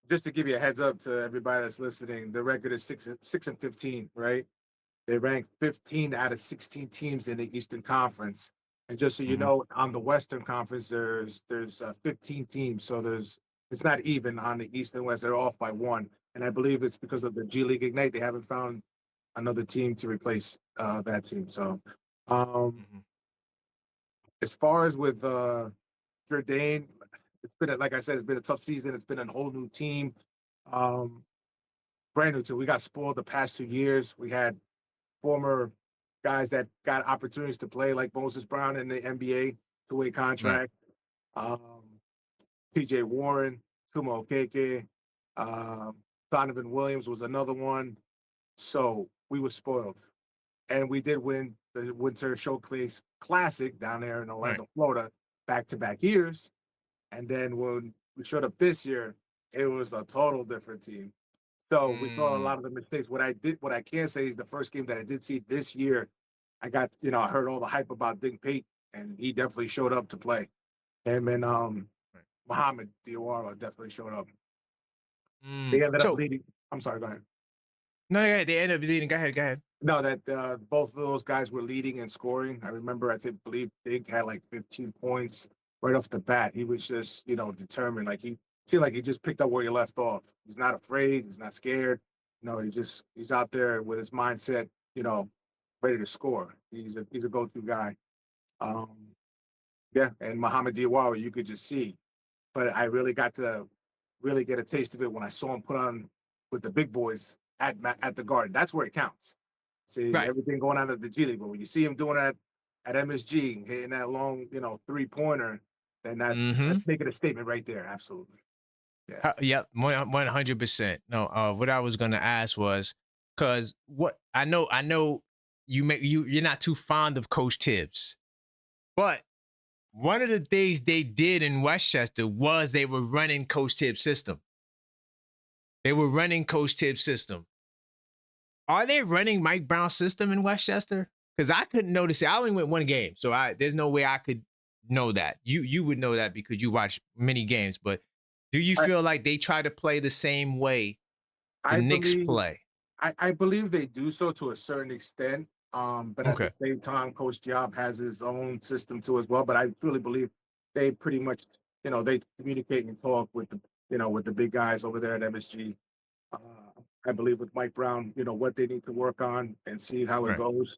Just to give you a heads up to everybody that's listening, the record is 6-15, right? They rank 15 out of 16 teams in the Eastern Conference. And just so you Mm-hmm. know, on the Western Conference, there's 15 teams, so it's not even on the East and West. They're off by one, and I believe it's because of the G League Ignite. They haven't found another team to replace that team. So, um, Mm-hmm. as far as with Jordan, it's been like I said, it's been a tough season. It's been a whole new team, um, brand new team. We got spoiled the past 2 years. We had former guys that got opportunities to play, like Moses Brown in the NBA, two-way Right. contract. Um, TJ Warren, Sumo Okeke, Donovan Williams was another one. So we were spoiled. And we did win the Winter Showcase Classic down there in Right. Orlando, Florida, back-to-back years. And then when we showed up this year, it was a total different team. So we saw a lot Mm. of the mistakes. What I can say is the first game that I did see this year, I heard all the hype about Dink Pate, and he definitely showed up to play. Him and Right. Muhammad Diawara definitely showed up. Mm. They ended up So, leading. I'm sorry, go ahead. no, yeah, they end up leading. Go ahead. Go ahead. No, that both of those guys were leading and scoring. I remember, believe Big had like 15 points right off the bat. He was just, determined. Like he seemed like he just picked up where he left off. He's not afraid. He's not scared. He's out there with his mindset, ready to score. He's a go-to guy. Um, yeah, and Muhammad Diawara, you could just see. But I really got to really get a taste of it when I saw him put on with the big boys at the Garden. That's where it counts. See Right. everything going on at the G League, but when you see him doing that at MSG, hitting that long, 3-pointer, then that's Mm-hmm. making a statement right there. Absolutely. Yeah. Yep, 100%. No, what I was gonna ask was, because what I know you're not too fond of Coach Tibbs, but one of the things they did in Westchester was they were running Coach Tibbs' system. They were running Coach Tibbs' system. Are they running Mike Brown's system in Westchester? Because I couldn't notice it. I only went one game, so there's no way I could know that. You would know that because you watch many games. But do you I, feel like they try to play the same way the I Knicks believe play? I believe they do so to a certain extent. But at the Okay. same time, Coach Job has his own system too as well. But I truly believe they pretty much, they communicate and talk with the big guys over there at MSG. Uh, I believe with Mike Brown, what they need to work on and see how it Right. goes.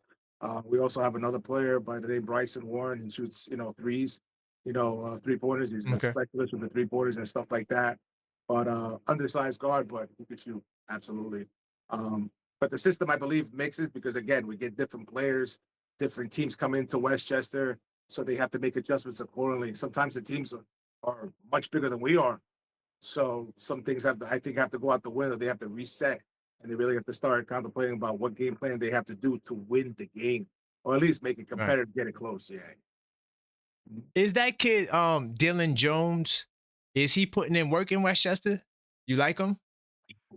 We also have another player by the name Bryson Warren. He shoots, threes, 3-pointers. He's a Okay. specialist with the 3-pointers and stuff like that. But undersized guard, but he could shoot absolutely. Um, but the system, I believe, mixes because again, we get different players, different teams come into Westchester, so they have to make adjustments accordingly. Sometimes the teams are much bigger than we are, so some things I think, have to go out the window. They have to reset, and they really have to start contemplating about what game plan they have to do to win the game, or at least make it Right. competitive, get it close. Yeah. Is that kid Dylan Jones? Is he putting in work in Westchester? You like him?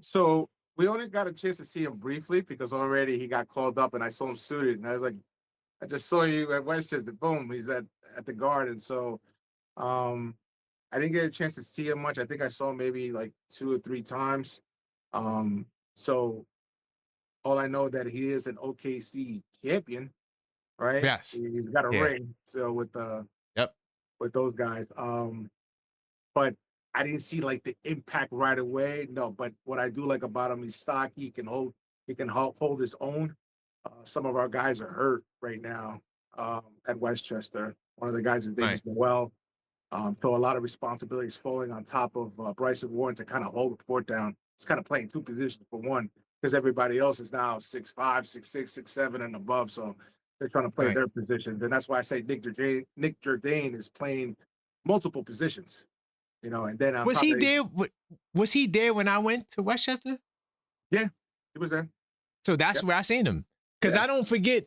So we only got a chance to see him briefly because already he got called up, and I saw him suited, and I was like, I just saw you at Westchester. Boom, he's at the guard, and so um, I didn't get a chance to see him much. I think I saw maybe like 2 or 3 times. So all I know that he is an OKC champion, right? Yes. He's got a Yeah. ring. So Yep. with those guys. But I didn't see like the impact right away. No, but what I do like about him, he's stocky. He can hold his own. Some of our guys are hurt right now at Westchester. One of the guys, his name is Noel. So a lot of responsibility is falling on top of Bryson Warren to kind of hold the fort down. He's kind of playing 2 positions for one because everybody else is now 6'5", 6'6", 6'7", and above. So they're trying to play their positions, and that's why I say Nick Jourdain is playing multiple positions. You know, and then was he there? Was he there when I went to Westchester? Yeah, he was there. So that's where I seen him. Because I don't forget.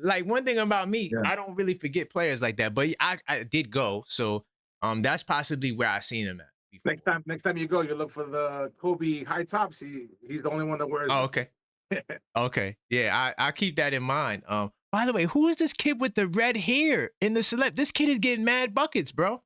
Like one thing about me, I don't really forget players like that. But I did go, so that's possibly where I seen him at. Before. Next time you go, you look for the Kobe high tops. He's the only one that wears. Oh, okay. Okay, yeah, I keep that in mind. By the way, who is this kid with the red hair in the select? This kid is getting mad buckets, bro.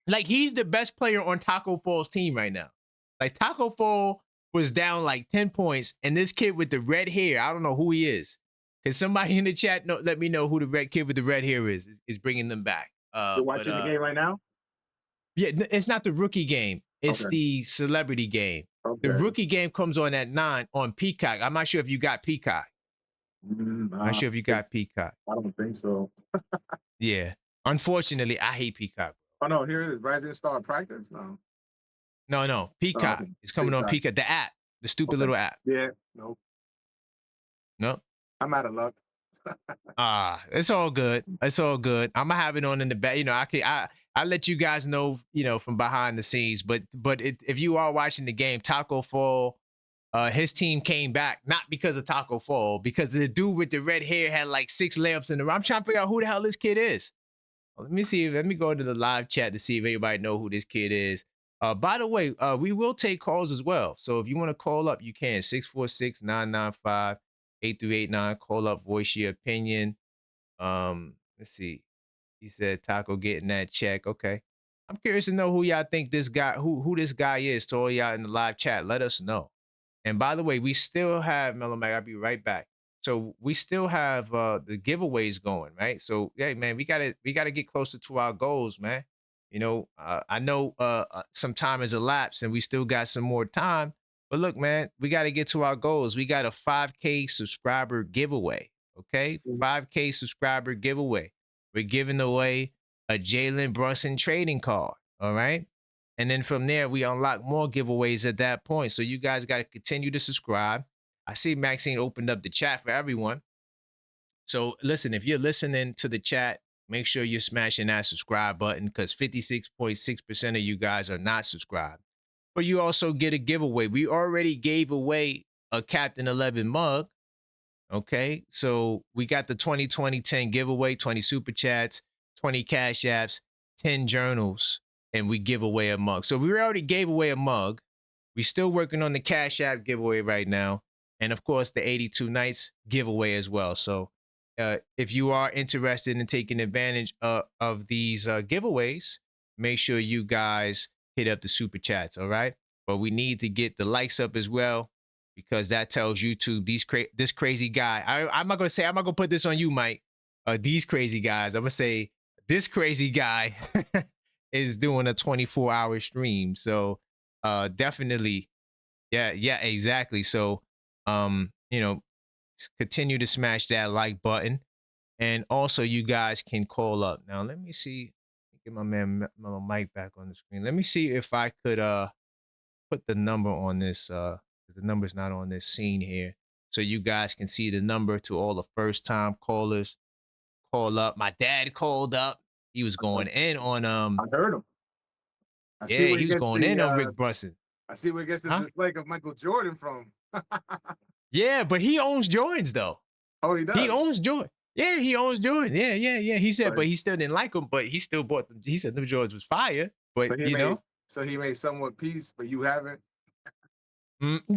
Like he's the best player on Tacko Fall's team right now. Like Tacko Fall was down like 10 points, and this kid with the red hair, I don't know who he is. Can somebody in the chat let me know who the red kid with the red hair is bringing them back? You're watching the game right now? Yeah, it's not the rookie game. It's the celebrity game. Okay. The rookie game comes on at 9 on Peacock. I'm not sure if you got Peacock. I'm not sure if you got Peacock. I don't think so. Yeah. Unfortunately, I hate Peacock. Oh, no, here it is. Rising Star Practice? No. Peacock. It's coming on Peacock. The app. The stupid little app. Yeah. Nope. I'm out of luck. It's all good. It's all good. I'm gonna have it on in the back. You know, I let you guys know, you know, from behind the scenes. But if you are watching the game, Tacko Fall, his team came back not because of Tacko Fall, because the dude with the red hair had like 6 layups in the row. I'm trying to figure out who the hell this kid is. Let me see. Let me go into the live chat to see if anybody know who this kid is. By the way, we will take calls as well. So if you want to call up, you can 646-995-8389. Call up, voice your opinion. Let's see. He said Tacko getting that check. Okay. I'm curious to know who y'all think this guy, who this guy is. To all y'all in the live chat, let us know. And by the way, we still have Mellow Mac. I'll be right back. So we still have the giveaways going, right? So yeah, man, we gotta get closer to our goals, man. You know, I know some time has elapsed and we still got some more time. But look, man, we got to get to our goals. We got a 5K subscriber giveaway, okay? 5K subscriber giveaway. We're giving away a Jalen Brunson trading card, all right? And then from there, we unlock more giveaways at that point. So you guys got to continue to subscribe. I see Maxine opened up the chat for everyone. So listen, if you're listening to the chat, make sure you're smashing that subscribe button because 56.6% of you guys are not subscribed. But you also get a giveaway. We already gave away a Captain 11 mug. Okay, so we got the 2020-10 giveaway, 20 super chats, 20 cash apps, 10 journals, and we give away a mug. So we already gave away a mug. We're still working on the cash app giveaway right now. And of course, the 82 nights giveaway as well. So if you are interested in taking advantage of these giveaways, make sure you guys hit up the super chats, all right? But we need to get the likes up as well because that tells YouTube this crazy guy. I'm not going to put this on you, Mike. These crazy guys. I'm going to say this crazy guy is doing a 24-hour stream. So definitely, yeah, exactly. So, you know, continue to smash that like button. And also you guys can call up. Now, let me see. Get my man Mellow Mike back on the screen. Let me see if I could put the number on this. The number's not on this scene here. So you guys can see the number to all the first-time callers. Call up. My dad called up. He was going in on I heard him. He was going in on Rick Brunson. I see where he gets the dislike of Michael Jordan from. Yeah, but he owns Jordans though. Oh, he does. He owns Jordan. Yeah, he owns Jordan. Yeah. He said, but he still didn't like them. But he still bought them. He said the Jordans was fire. But so he made somewhat peace, but you haven't.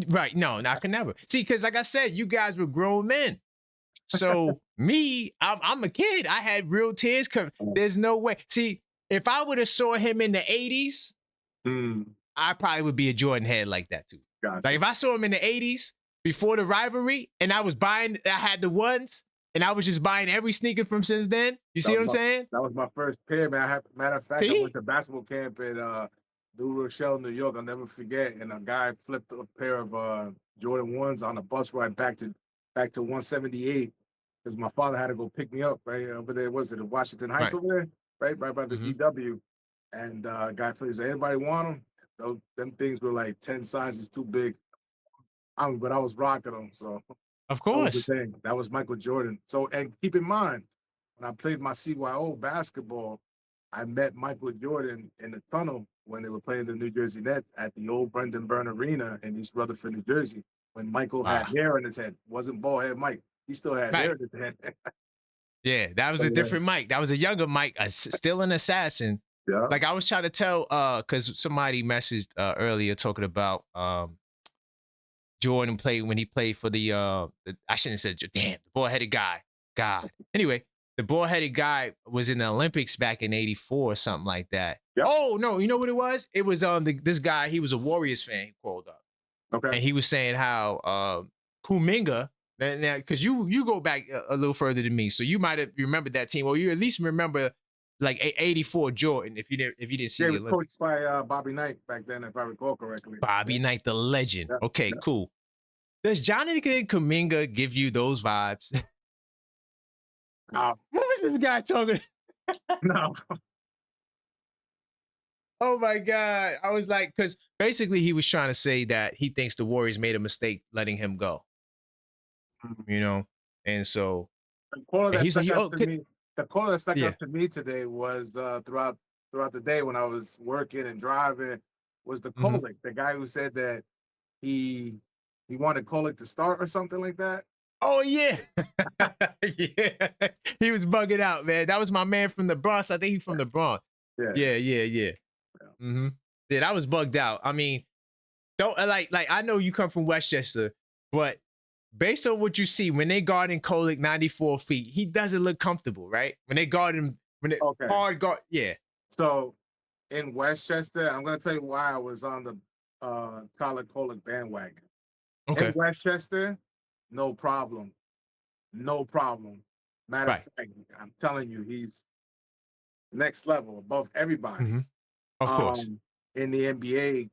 Right? No, I can never see because, like I said, you guys were grown men. So me, I'm a kid. I had real tears come. There's no way. See, if I would have saw him in the 80s, Mm, I probably would be a Jordan head like that too. gotcha. Like if I saw him in the 80s before the rivalry and I had the ones and I was just buying every sneaker from since then. You see what I'm saying? That was my first pair, man. Matter of fact, I See? went to basketball camp in New Rochelle, New York. I'll never forget. And a guy flipped a pair of Jordan 1s on a bus ride back to 178 because my father had to go pick me up right over there. Was it in Washington Heights over there? Right by the GW. And guy said, anybody want them? Them things were like 10 sizes too big. But I was rocking them. So Of that was the course. thing. That was Michael Jordan. So, and keep in mind, when I played my CYO basketball, I met Michael Jordan in the tunnel when they were playing the New Jersey Nets at the old Brendan Byrne Arena in East Rutherford, New Jersey. When Michael had hair in his head, wasn't bald head Mike. He still had hair in his head. Yeah, that was a different Mike. That was a younger Mike, still an assassin. Yeah. Like I was trying to tell, because somebody messaged earlier talking about Jordan when he played for the I shouldn't have said, damn, the bald-headed guy. God. Anyway, the bald-headed guy was in the Olympics back in '84 or something like that. Yep. Oh no, you know what it was? It was this guy. He was a Warriors fan. He called up, and he was saying how Kuminga. Now, because you go back a little further than me, so you might have remembered that team, or you at least remember like '84 Jordan if you didn't see the Olympics. Coached by Bobby Knight back then, if I recall correctly. Bobby Knight, the legend. Yeah. Okay, cool. Does Jonathan Kuminga give you those vibes? No. What was this guy talking? No. Oh my God. I was like, because basically he was trying to say that he thinks the Warriors made a mistake letting him go. You know? And so the quote that stuck out to me today was throughout the day when I was working and driving was the Kolek, the guy who said that he wanted Kolek to start or something like that. Oh yeah. Yeah. He was bugging out, man. That was my man from the Bronx. I think he's from the Bronx. Yeah. Mm-hmm. Yeah, that was bugged out. I mean, don't like I know you come from Westchester, but based on what you see, when they guarding Kolek 94 feet, he doesn't look comfortable, right? When they guard him, hard guard, yeah. So in Westchester, I'm gonna tell you why I was on the Tyler Kolek bandwagon. Okay. In Westchester, no problem. No problem. Matter of fact, I'm telling you, he's next level, above everybody. Of course. In the NBA,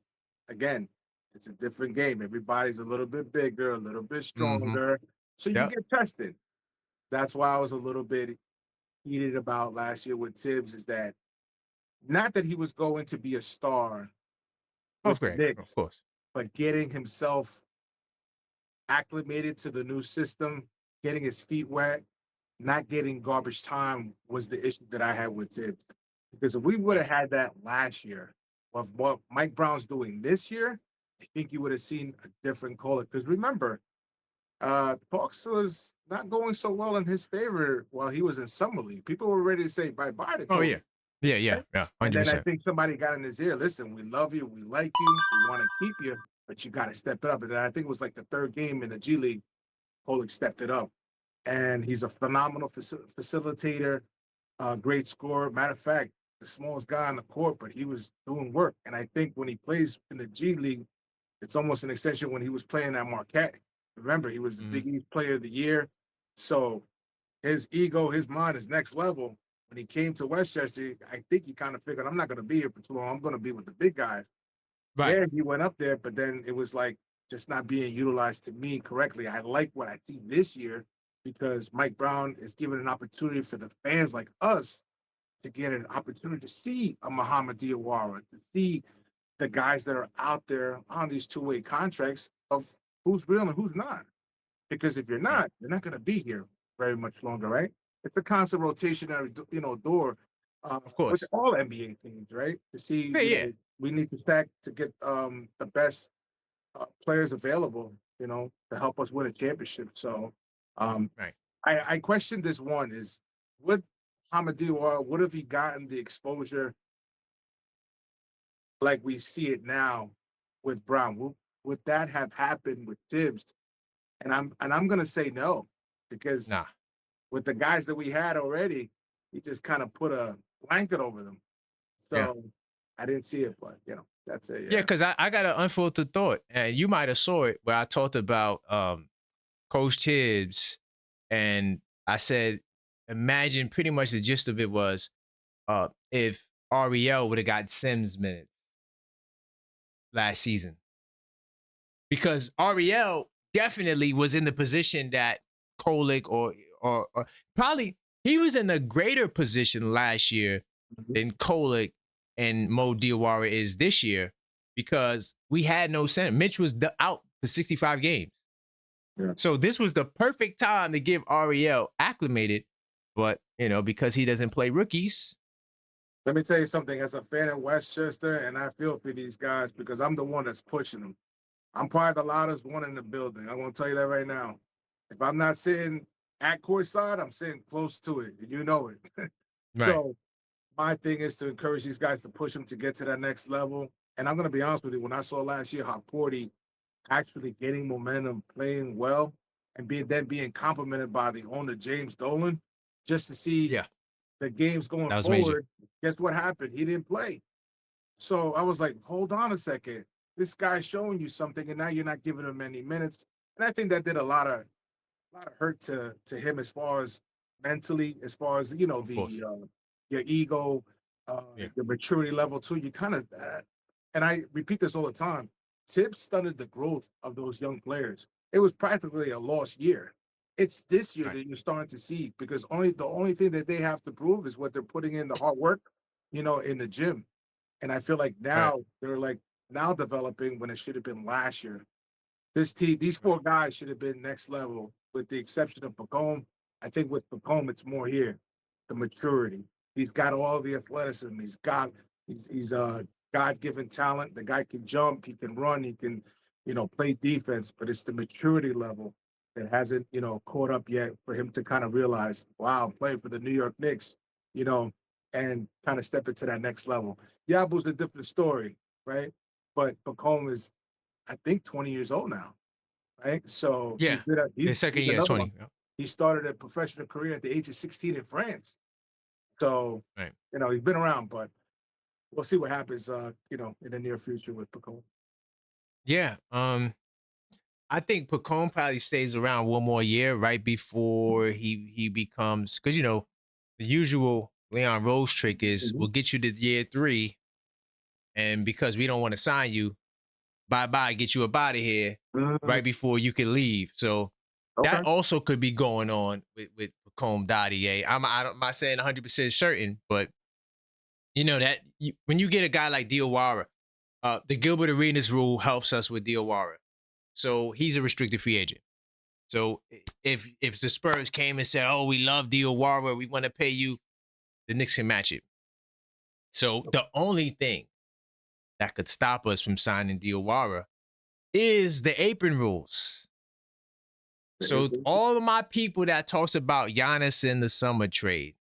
again, it's a different game. Everybody's a little bit bigger, a little bit stronger. So you get tested. That's why I was a little bit heated about last year with Tibbs, is that not that he was going to be a star with the Knicks, of course, but getting himself acclimated to the new system, getting his feet wet, not getting garbage time was the issue that I had with Tibbs. Because if we would have had that last year, of what Mike Brown's doing this year, I think you would have seen a different Kolek. Because remember, talks was not going so well in his favor while he was in Summer League. People were ready to say bye-bye to Kolek. Oh, yeah. Yeah, 100%. And then I think somebody got in his ear, listen, we love you, we like you, we want to keep you, but you got to step it up. And then I think it was like the third game in the G League, Kolek stepped it up. And he's a phenomenal facilitator, great scorer. Matter of fact, the smallest guy on the court, but he was doing work. And I think when he plays in the G League, it's almost an extension when he was playing at Marquette. Remember, he was the Big East Player of the Year. So his ego, his mind is next level. When he came to Westchester, I think he kind of figured, I'm not going to be here for too long. I'm going to be with the big guys. Right. Yeah, he went up there, but then it was like just not being utilized to me correctly. I like what I see this year because Mike Brown is giving an opportunity for the fans like us to get an opportunity to see a Muhammad Diawara, to see the guys that are out there on these two-way contracts of who's real and who's not. Because if you're not going to be here very much longer, right? It's a constant rotationary, door. Of course, with all NBA teams, right? To see, we need to stack to get the best players available, to help us win a championship. So, I question this one: is would Hamadou would have he gotten the exposure like we see it now with Brown? Would that have happened with Tibbs? And I'm gonna say no, because with the guys that we had already, he just kind of put a blanket over them. So I didn't see it, but that's it. Yeah, Yeah. because I got an unfiltered thought, and you might have saw it where I talked about Coach Tibbs, and I said, imagine pretty much the gist of it was if Ariel would have got Sims minutes last season, because Ariel definitely was in the position that Kolick or probably he was in a greater position last year than Kolick and Mo Diawara is this year, because we had no center. Mitch was out for 65 games. Yeah. So this was the perfect time to give Ariel acclimated, but because he doesn't play rookies. Let me tell you something. As a fan of Westchester, and I feel for these guys because I'm the one that's pushing them. I'm probably the loudest one in the building. I'm going to tell you that right now. If I'm not sitting at courtside, I'm sitting close to it. You know it. Right. So my thing is to encourage these guys to push them to get to that next level. And I'm going to be honest with you. When I saw last year how Porty actually getting momentum, playing well, and being complimented by the owner, James Dolan, just to see the games going That was forward, major. guess what happened? He didn't play. So I was like, hold on a second. This guy's showing you something, and now you're not giving him any minutes. And I think that did a lot of hurt to him as far as mentally, as far as your ego, your maturity level too. You kind of, and I repeat this all the time. Tibbs stunted the growth of those young players. It was practically a lost year. It's this year that you're starting to see, because the only thing that they have to prove is what they're putting in the hard work, in the gym. And I feel like now they're now developing when it should have been last year. This team, these four guys should have been next level, with the exception of Pacome. I think with Pacome, it's more here, the maturity. He's got all the athleticism. He's a God-given talent. The guy can jump, he can run, he can, play defense. But it's the maturity level that hasn't, caught up yet for him to kind of realize, wow, I'm playing for the New York Knicks, and kind of step into that next level. Yabu's a different story, right? But Pacome is, I think, 20 years old now, right? So Yeah, his second he's year, another 20. one. He started a professional career at the age of 16 in France. So, he's been around, but we'll see what happens, in the near future with Pacome. Yeah. I think Pacome probably stays around one more year right before he becomes, because the usual Leon Rose trick is we'll get you to year 3, and because we don't want to sign you, bye, get you up out of here right before you can leave. So that also could be going on with Pacome Dadier. I'm not saying 100% certain, but when you get a guy like Diawara, the Gilbert Arenas rule helps us with Diawara. So he's a restricted free agent. So if the Spurs came and said, "Oh, we love Diawara, we want to pay you," the Knicks can match it. So the only thing that could stop us from signing Diawara is the apron rules. So all of my people that talks about Giannis in the summer trade,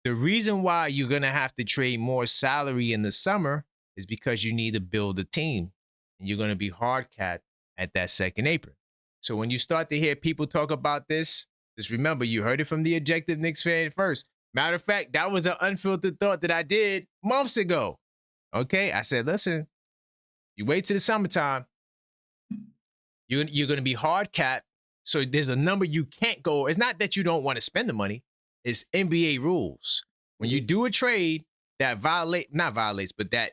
the reason why you're going to have to trade more salary in the summer is because you need to build a team, and you're going to be hard capped at that second apron. So when you start to hear people talk about this, just remember you heard it from the objective Knicks fan first. Matter of fact, that was an unfiltered thought that I did months ago. Okay, I said, listen, you wait till the summertime, you're going to be hard capped. So there's a number you can't go. It's not that you don't want to spend the money. It's NBA rules. When you do a trade that not violates, but that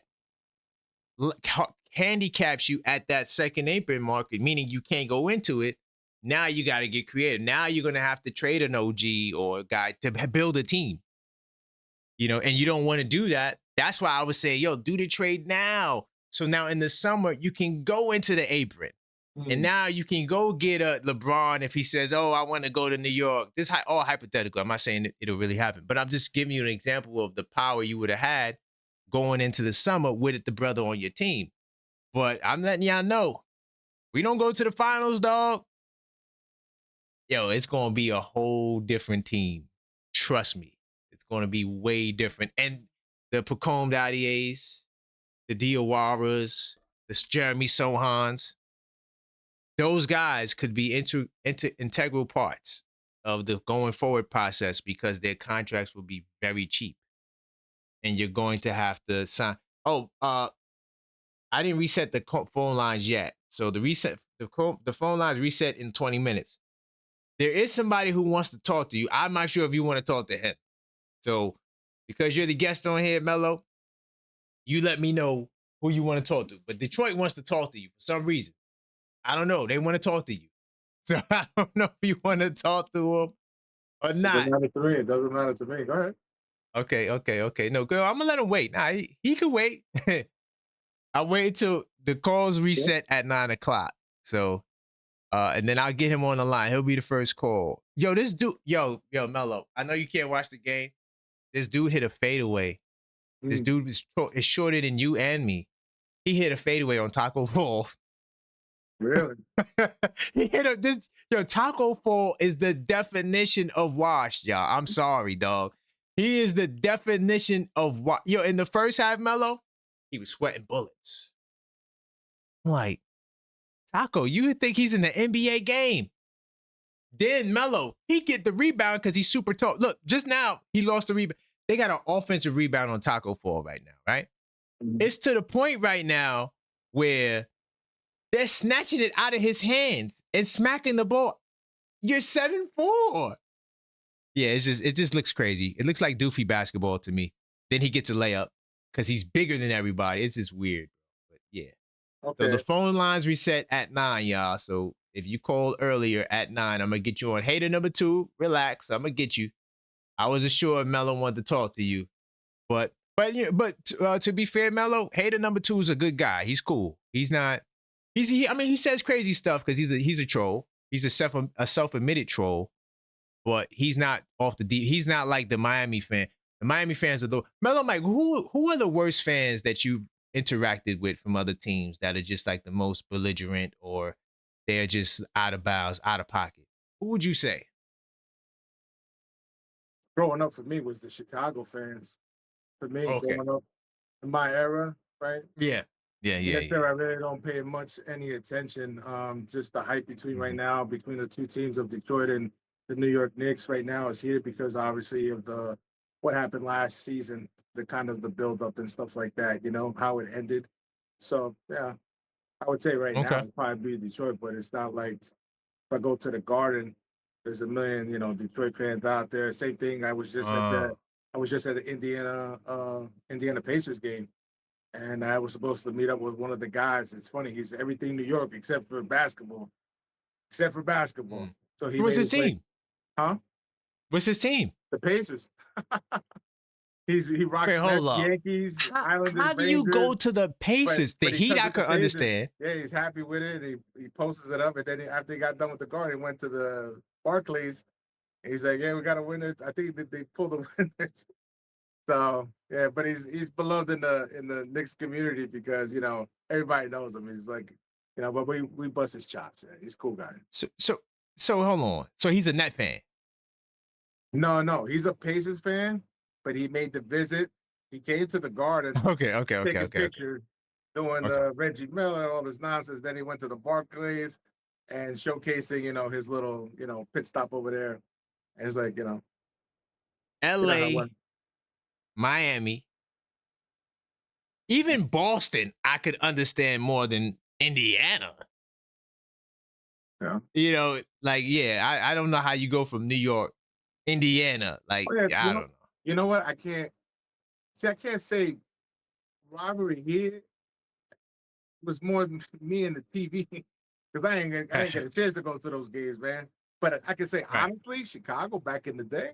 handicaps you at that second apron market, meaning you can't go into it, now you got to get creative. Now you're going to have to trade an OG or a guy to build a team. And you don't want to do that. That's why I was saying, yo, do the trade now. So now in the summer, you can go into the apron. And now you can go get a LeBron if he says, "Oh, I want to go to New York." This is all hypothetical. I'm not saying it'll really happen, but I'm just giving you an example of the power you would have had going into the summer with the brother on your team. But I'm letting y'all know, we don't go to the finals, dog. Yo, it's going to be a whole different team. Trust me. It's going to be way different. And the Pacome Dadiers, the Diawaras, the Jeremy Sohans, those guys could be integral parts of the going forward process because their contracts will be very cheap. and you're going to have to sign. Oh, I didn't reset the phone lines yet. So the phone lines reset in 20 minutes. There is somebody who wants to talk to you. I'm not sure if you want to talk to him. So because you're the guest on here, Mello, you let me know who you want to talk to. But Detroit wants to talk to you for some reason. I don't know. They want to talk to you. So I don't know if you want to talk to them or not. Doesn't matter to me. It doesn't matter to me. Go ahead. Okay. No, girl, I'm gonna let him wait. Nah, he can wait. I'll wait until the calls reset at 9 o'clock. So and then I'll get him on the line. He'll be the first call. Yo, this dude, yo, Mello. I know you can't watch the game. This dude hit a fadeaway. This dude is shorter than you and me. He hit a fadeaway on Tacko Fall. Really? He hit this. Yo, Tacko Fall is the definition of washed, y'all. I'm sorry, dog. He is the definition of what. Yo, in the first half, Mello, he was sweating bullets. I'm like, Tacko, you would think he's in the NBA game. Then Mello, he get the rebound because he's super tall. Look, just now he lost the rebound. They got an offensive rebound on Tacko Fall right now, right? It's to the point right now where they're snatching it out of his hands and smacking the ball. You're 7'4". Yeah, it just looks crazy. It looks like doofy basketball to me. Then he gets a layup because he's bigger than everybody. It's just weird. But yeah. Okay. So the phone lines reset at 9, y'all. So if you called earlier at 9, I'm gonna get you on. Hater number 2, relax. I'm gonna get you. I wasn't sure if Mello wanted to talk to you, but to be fair, Mello, hater number 2 is a good guy. He's cool. He's not. He says crazy stuff because he's a troll. He's a self-admitted troll, but he's not off the deep. He's not like the Miami fan. The Miami fans are the Mello Mike. Who are the worst fans that you've interacted with from other teams that are just like the most belligerent or they're just out of bounds, out of pocket? Who would you say? Growing up for me was the Chicago fans. For me, Okay. growing up in my era, right? Yeah. I really don't pay much any attention. Just the hype between right now between the two teams of Detroit and the New York Knicks right now is here because obviously of what happened last season, the kind of the build up and stuff like that. You know how it ended. So yeah, I would say right now it'd probably be Detroit, but it's not like if I go to the Garden, there's a million Detroit fans out there. Same thing. I was just at the Indiana Pacers game. And I was supposed to meet up with one of the guys. It's funny, he's everything New York except for basketball. So What's his team? Huh? What's his team? The Pacers. He rocks Yankees, Islanders. How do you go to the Pacers? The Heat I could understand. Yeah, he's happy with it. He posts it up, and then after he got done with the Garden, he went to the Barclays. And he's like, "Yeah, we got a winner." I think that they pulled the winner. So yeah, but he's beloved in the Knicks community because everybody knows him. He's like, but we bust his chops. Yeah. He's a cool guy. So hold on. So he's a Net fan. No, he's a Pacers fan, but he made the visit. He came to the Garden. Okay. Picture doing the Reggie Miller, all this nonsense. Then he went to the Barclays and showcasing, his little, pit stop over there. And it's like, LA. Miami, even Boston, I could understand more than Indiana. Yeah. I don't know how you go from New York, Indiana. I don't know. You know what? I can't say rivalry here. It was more me and the TV because I ain't get a chance to go to those games, man. But I can say honestly, Chicago back in the day.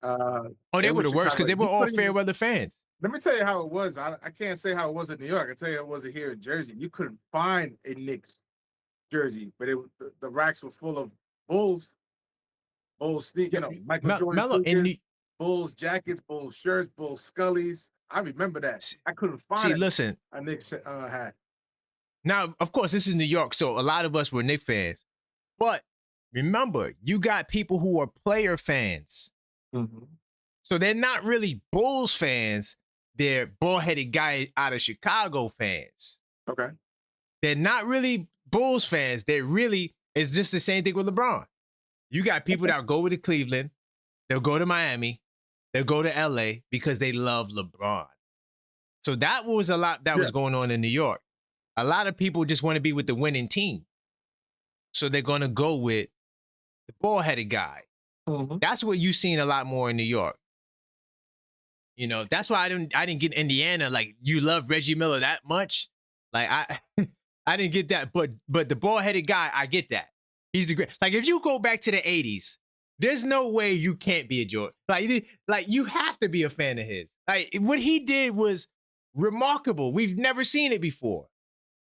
They were the worst because they were all fair weather fans. Let me tell you how it was. I can't say how it was in New York. I tell you it wasn't here in Jersey. You couldn't find a Knicks jersey, but the racks were full of Bulls sneakers, Michael Jordan sneakers, Bulls jackets, Bulls shirts, Bulls Scullies. I remember that. I couldn't find a Knicks hat. Now, of course, this is New York, so a lot of us were Knicks fans. But remember, you got people who are player fans. Mm-hmm. So they're not really Bulls fans. They're bald-headed guy out of Chicago fans. Okay. They're not really Bulls fans. It's just the same thing with LeBron. You got people that go to Cleveland. They'll go to Miami. They'll go to LA because they love LeBron. So that was a lot that was going on in New York. A lot of people just want to be with the winning team. So they're going to go with the ball-headed guy. Mm-hmm. That's what you've seen a lot more in New York. You know, that's why I didn't get Indiana. Like, you love Reggie Miller that much. Like, I didn't get that. But the ball-headed guy, I get that. He's the great. Like, if you go back to the 80s, there's no way you can't be a Jordan. Like you have to be a fan of his. Like, what he did was remarkable. We've never seen it before.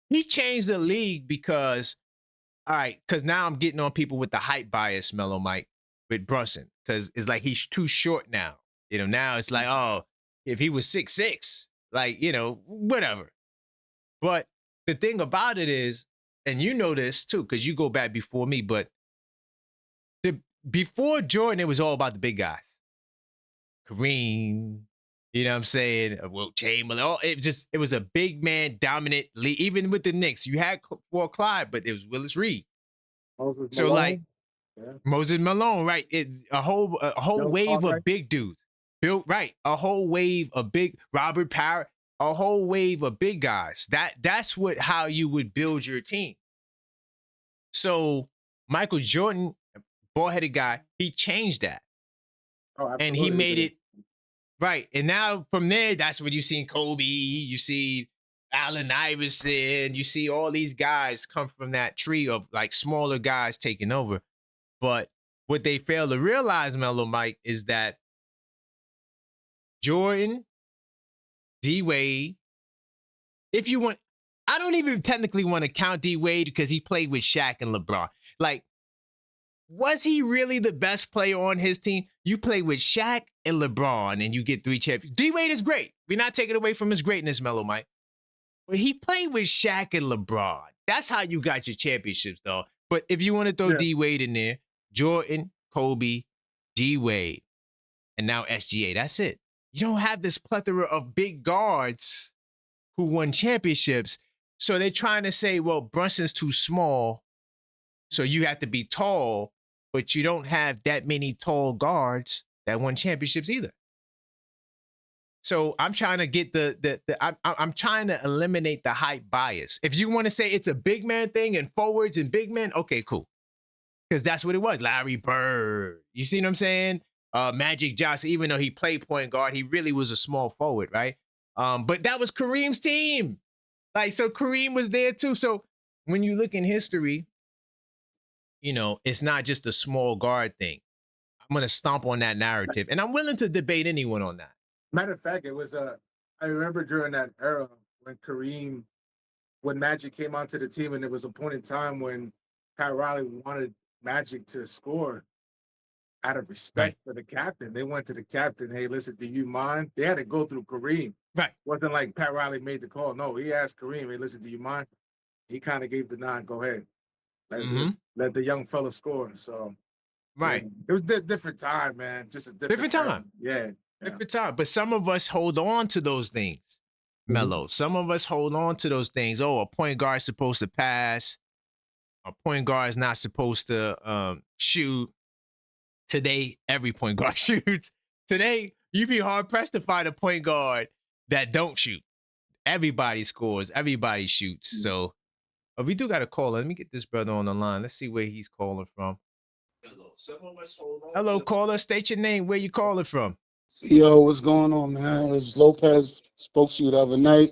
He changed the league because, all right, because now I'm getting on people with the hype bias, Mellow Mike, with Brunson. Because it's like he's too short now. You know, now it's like, oh, if he was 6'6", like, you know, whatever. But the thing about it is, and you know this too, because you go back before me, but before Jordan, it was all about the big guys. Kareem, you know what I'm saying? Wilt Chamberlain. It was a big man dominant league. Even with the Knicks, you had Walt Clyde, but it was Willis Reed. So like Moses Malone, right? A whole wave of big dudes. A whole wave of big Robert Parrott, a whole wave of big guys. That's how you would build your team. So Michael Jordan, ball-headed guy, he changed that. Oh, and he made it right. And now from there, that's what you seen Kobe, you see Allen Iverson, you see all these guys come from that tree of like smaller guys taking over. But what they fail to realize, Mellow Mike, is that Jordan, D-Wade, if you want, I don't even technically want to count D-Wade because he played with Shaq and LeBron. Like, was he really the best player on his team? You play with Shaq and LeBron and you get 3 champions. D-Wade is great. We're not taking away from his greatness, Mellow Mike. But he played with Shaq and LeBron. That's how you got your championships, though. But if you want to throw D-Wade in there, Jordan, Kobe, D-Wade, and now SGA, that's it. You don't have this plethora of big guards who won championships. So they're trying to say, well, Brunson's too small, so you have to be tall, but you don't have that many tall guards that won championships either. So I'm trying to get I'm trying to eliminate the hype bias. If you want to say it's a big man thing and forwards and big men, okay, cool. Because that's what it was. Larry Bird. You see what I'm saying? Magic Johnson, even though he played point guard, he really was a small forward, right? But that was Kareem's team. Like, so Kareem was there too. So when you look in history, you know, it's not just a small guard thing. I'm going to stomp on that narrative. And I'm willing to debate anyone on that. Matter of fact, it was I remember during that era when Magic came onto the team, and there was a point in time when Pat Riley wanted Magic to score out of respect for the captain. They went to the captain, hey, listen, do you mind? They had to go through Kareem. Right. Wasn't like Pat Riley made the call. No, he asked Kareem, hey, listen, do you mind? He kind of gave the nod, go ahead. Let the young fella score. So, right. It was a different time, man. Just a different time. Yeah. Different time. But some of us hold on to those things, Mellow. Some of us hold on to those things. Oh, a point guard is supposed to pass. A point guard is not supposed to shoot. Today, every point guard shoots. Today, you'd be hard-pressed to find a point guard that don't shoot. Everybody scores. Everybody shoots. So, we do got a caller. Let me get this brother on the line. Let's see where he's calling from. Hello, caller. State your name. Where you calling from? Yo, what's going on, man? It's Lopez. Spoke to you the other night.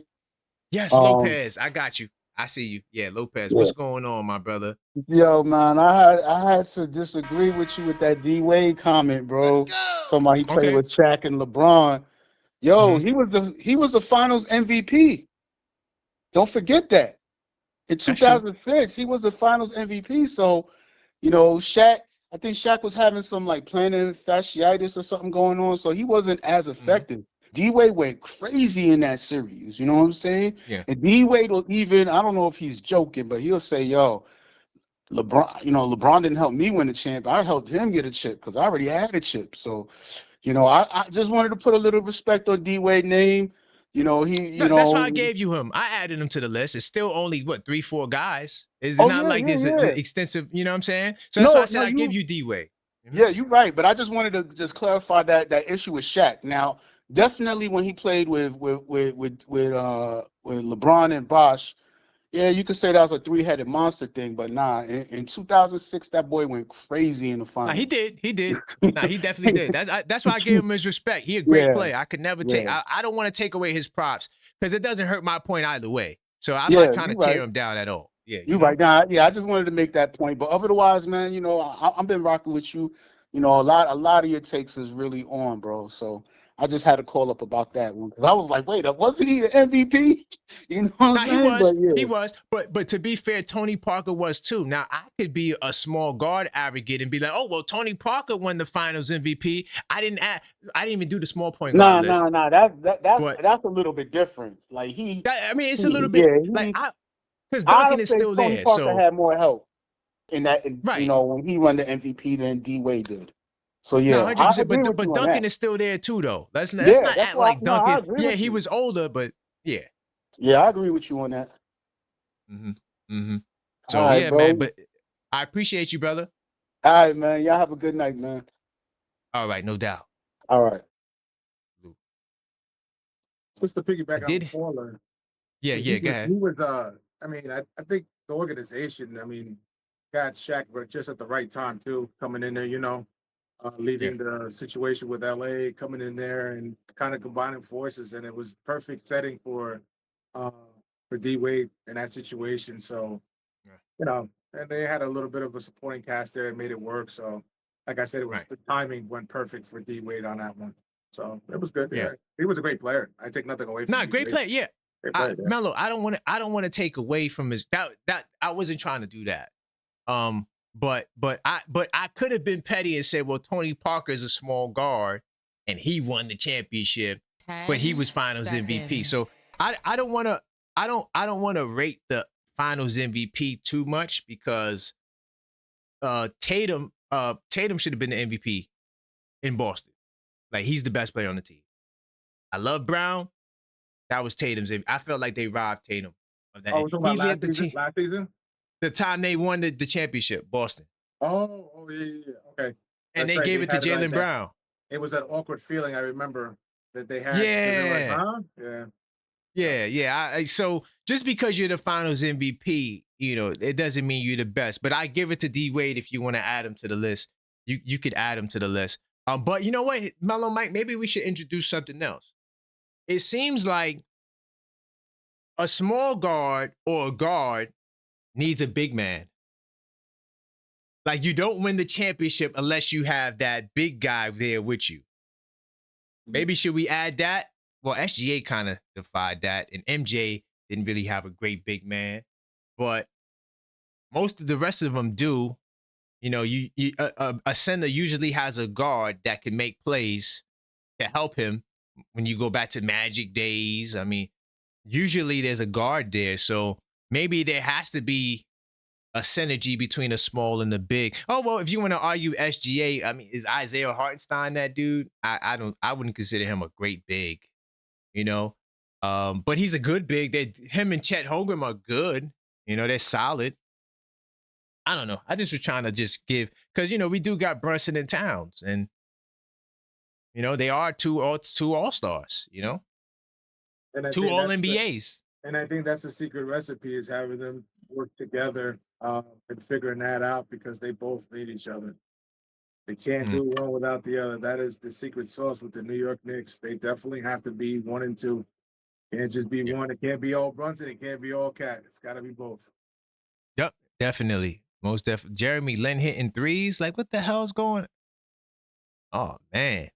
Yes, Lopez. I got you. I see you. Yeah, Lopez. What's going on, my brother? Yo, man, I had to disagree with you with that D-Wade comment, bro. Somebody played with Shaq and LeBron. Yo, he was the Finals MVP. Don't forget that. In 2006, he was the Finals MVP. So, you know, Shaq. I think Shaq was having some like plantar fasciitis or something going on, so he wasn't as effective. D-Wade went crazy in that series, you know what I'm saying? Yeah. And D-Wade will even, I don't know if he's joking, but he'll say, yo, LeBron, you know, LeBron didn't help me win a chip. I helped him get a chip because I already had a chip. So, you know, I just wanted to put a little respect on D-Wade's name. You know, that's why I gave you him. I added him to the list. It's still only, 3-4 guys. It's not like this extensive, you know what I'm saying? So that's why I said I give you D-Wade. Yeah, you're right. But I just wanted to just clarify that issue with Shaq. Now, definitely when he played with LeBron and Bosh, yeah, you could say that was a three-headed monster thing. But nah, in 2006, that boy went crazy in the Nah, he finals. did. He did. Nah, he definitely did. That's why I gave him his respect. He a great Yeah, player. I could never take. yeah, I don't want to take away his props because it doesn't hurt my point either way. So I'm not yeah. trying to You're tear right. him down at all. Yeah, You're right. Now, yeah, I just wanted to make that point. But otherwise, man, I've been rocking with you. A lot of your takes is really on, bro. So I just had to call up about that one because I was like, wait, wasn't he the MVP? You know what I'm Now he saying? was, But yeah, he was, but to be fair, Tony Parker was too. Now I could be a small guard advocate and be like, oh well, Tony Parker won the Finals MVP. I didn't even do the small point guard nah, list. nah, nah. That's But that's a little bit different. Like I mean, it's a little he bit yeah, like because I'd Duncan is say still Tony there. Parker So had more help in that, right, when he won the MVP than D Wade did. So no, yeah, I 100%. agree with But you on Duncan that. is still there too, though. Let's Yeah, not that's act why. like No, I Duncan. agree Yeah, with he you. was older, but yeah. Yeah, I agree with you on that. hmm hmm All So right, yeah, man. bro. But I appreciate you, brother. All right, man. Y'all have a good night, man. All right, no doubt. All right. Just to I piggyback on did. Paula, Yeah, he yeah. Go was he ahead. was I mean, I think the organization, I mean, got Shaq but just at the right time too, coming in there, Yeah, leaving the situation with LA, coming in there and kind of combining forces, and it was perfect setting uh for D Wade in that situation. So, right, and they had a little bit of a supporting cast there and made it work. So, like I said, it was right. the timing went perfect for D Wade on that one. So it was good. Yeah. Yeah. He was a great player. I take nothing away from Nah, D great Wade. play. Yeah. Great player, yeah. Melo, I don't want to take away from his that I wasn't trying to do that. But I could have been petty and said, well, Tony Parker is a small guard and he won the championship, but he was Finals MVP. So I don't want to I don't want to rate the Finals MVP too much because Tatum should have been the MVP in Boston. Like he's the best player on the team. I love Brown. That was Tatum's. I felt like they robbed Tatum of that. Oh, we're talking He about led last the season? team Last season? the time they won the championship, Boston, Oh, yeah, yeah, yeah. Okay. and That's they right. gave They it to had it like Jalen that. Brown. It was that awkward feeling I remember that they had because they were like, Yeah, huh? Yeah. Yeah. yeah. So just because you're the Finals MVP, it doesn't mean you're the best. But I give it to D Wade if you want to add him to the list. You could add him to the list. But you know what, Mellow Mike, maybe we should introduce something else. It seems like a small guard or a guard needs a big man. Like you don't win the championship unless you have that big guy there with you. Maybe should we add that? Well, SGA kind of defied that, and MJ didn't really have a great big man, but most of the rest of them do. A center usually has a guard that can make plays to help him. When you go back to Magic days, I mean, usually there's a guard there, so maybe there has to be a synergy between the small and the big. Oh well, if you want to argue SGA, I mean, is Isaiah Hartenstein that dude? I wouldn't consider him a great big, you know. But he's a good big. Him and Chet Holmgren are good. They're solid. I don't know. I just was trying to just give because we do got Brunson and Towns, and they are two all stars. And I Two think all that's NBAs. and I think that's the secret recipe is having them work together and figuring that out because they both need each other. They can't Mm, do one without the other. That is the secret sauce with the New York Knicks. They definitely have to be 1 and 2. Can't just be yeah. one. It can't be all Brunson. It can't be all Cat. It's got to be both. Yep. Definitely. Most definitely. Jeremy Lin hitting threes. Like, what the hell's going? Oh man.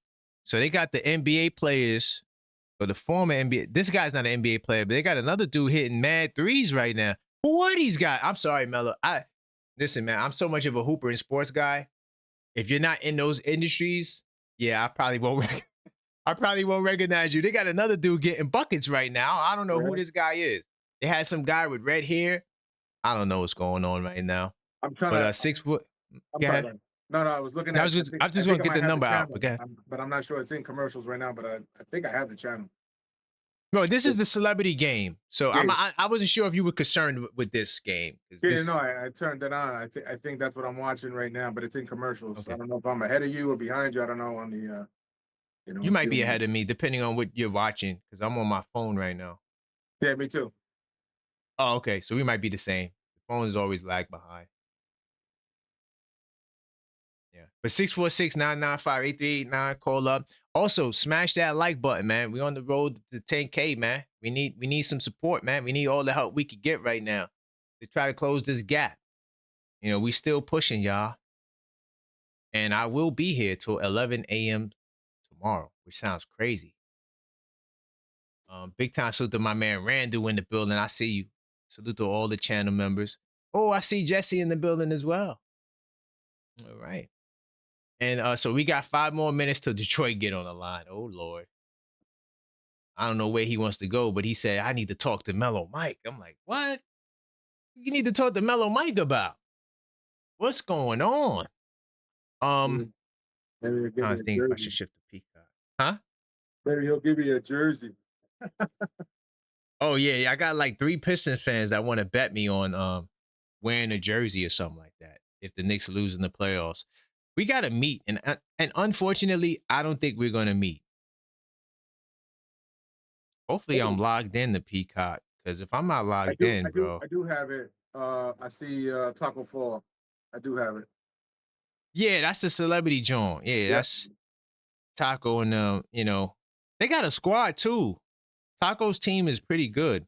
So they got the NBA players, or the former NBA. This guy's not an NBA player, but they got another dude hitting mad threes right now. What he's got? I'm sorry, Mello. Listen, man. I'm so much of a hooper and sports guy. If you're not in those industries, yeah, I probably won't. I probably won't recognize you. They got another dude getting buckets right now. I don't know who Yeah. this guy is. They had some guy with red hair. I don't know what's going on right now. I'm trying But to. 6 foot. I'm Go sorry. ahead. man. No, I was looking I at. was just, I was I just think gonna I get might the have the number out. channel, But go ahead. but I'm not sure it's in commercials right now. But I think I have the channel. No, this is the celebrity game. So Yeah. I wasn't sure if you were concerned with this game. Yeah, no, I turned it on. I think that's what I'm watching right now, but it's in commercials. Okay. I don't know if I'm ahead of you or behind you. I don't know on the You might be ahead of me depending on what you're watching because I'm on my phone right now. Yeah, me too. Oh, okay. So we might be the same. The phone is always lag behind. Yeah. But 646-995-8389, call up. Also, smash that like button, man. We on the road to 10K, man. We need some support, man. We need all the help we could get right now to try to close this gap. You know, we still pushing, y'all. And I will be here till 11 a.m. tomorrow, which sounds crazy. Big time salute to my man Randall in the building. I see you. Salute to all the channel members. Oh, I see Jesse in the building as well. All right. And so we got 5 more minutes till Detroit get on the line. Oh, Lord. I don't know where he wants to go, but he said, I need to talk to Mellow Mike. I'm like, what? You need to talk to Mellow Mike about? What's going on? Maybe he'll give I me a think if I should jersey. shift the Peacock. Huh? Maybe he'll give me a jersey. Oh, yeah. I got like 3 Pistons fans that want to bet me on wearing a jersey or something like that if the Knicks lose in the playoffs. We got to meet. And unfortunately, I don't think we're going to meet. Hopefully, I'm logged in to Peacock because if I'm not logged in, bro. I do have it. I see Tacko Fall. I do have it. Yeah, that's the celebrity joint. Yeah, that's Tacko and you know, they got a squad too. Tacko's team is pretty good.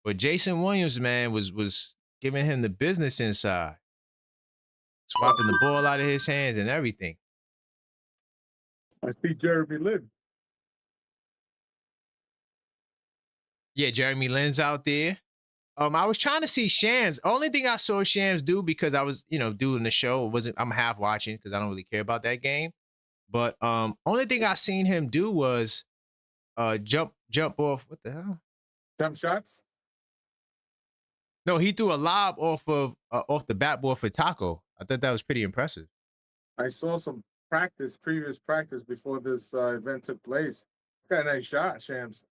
But Jason Williams, man, was giving him the business inside. Swapping the ball out of his hands and everything. I see Jeremy Lin. Yeah, Jeremy Lin's out there. I was trying to see Shams. Only thing I saw Shams do because I was, doing the show. I'm half watching because I don't really care about that game. But only thing I seen him do was jump off. What the hell? Jump shots? No, he threw a lob off the backboard for Tacko. I thought that was pretty impressive. I saw some previous practice before this event took place. It's got a nice shot, Shams.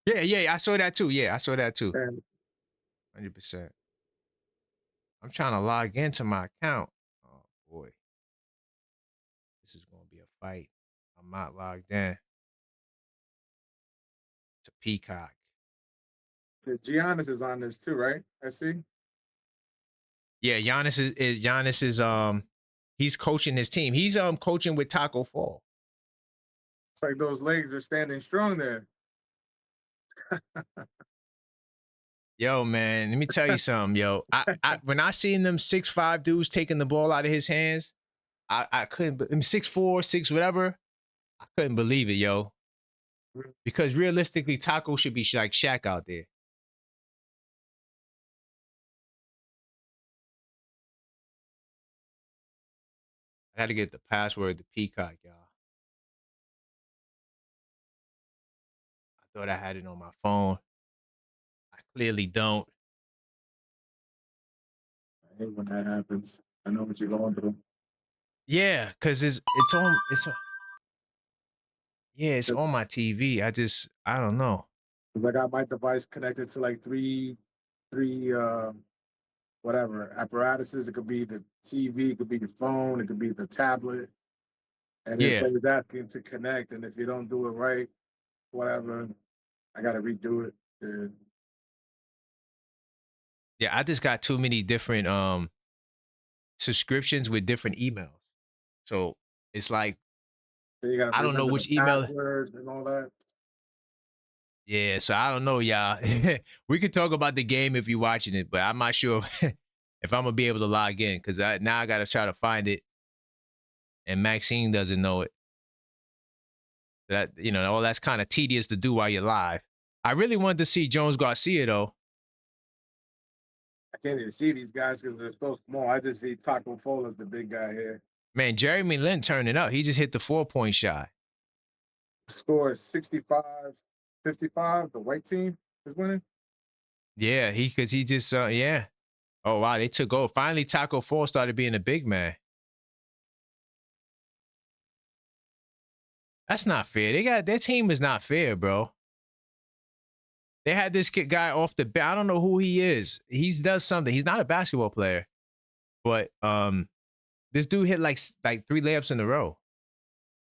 Yeah, I saw that too. Yeah, I saw that too. And 100%. I'm trying to log into my account. Oh boy, this is gonna be a fight. I'm not logged in to Peacock. Giannis is on this too, right? I see. Yeah, Giannis is he's coaching his team. He's coaching with Tacko Fall. It's like those legs are standing strong there. Yo, man, let me tell you something, yo. I when I seen them 6'5" dudes taking the ball out of his hands, I couldn't. I'm 6'4", 6 whatever. I couldn't believe it, yo. Because realistically, Tacko should be like Shaq out there. I got to get the password to Peacock, y'all. I thought I had it on my phone. I clearly don't. I hate when that happens. I know what you're going through. Yeah, because it's on my TV. I don't know. I got my device connected to like three whatever apparatuses. It could be the TV, it could be the phone, it could be the tablet. And it's always asking to connect. And if you don't do it right, whatever, I gotta redo it. Yeah, I just got too many different subscriptions with different emails. So it's like I don't know which email and all that. Yeah, so I don't know, y'all. We could talk about the game if you're watching it, but I'm not sure if I'm gonna be able to log in because now I gotta try to find it, and Maxine doesn't know it. That all that's kind of tedious to do while you're live. I really wanted to see Jones Garcia though. I can't even see these guys because they're so small. I just see Tacko Fall as the big guy here. Man, Jeremy Lin turning up. He just hit the 4-point shot. Score is 65-55. The white team is winning. Yeah, because he just yeah. Oh wow, they took over. Finally, Tacko Fall started being a big man. That's not fair. Their team is not fair, bro. They had this guy off the bat. I don't know who he is. He does something. He's not a basketball player, but this dude hit like 3 layups in a row.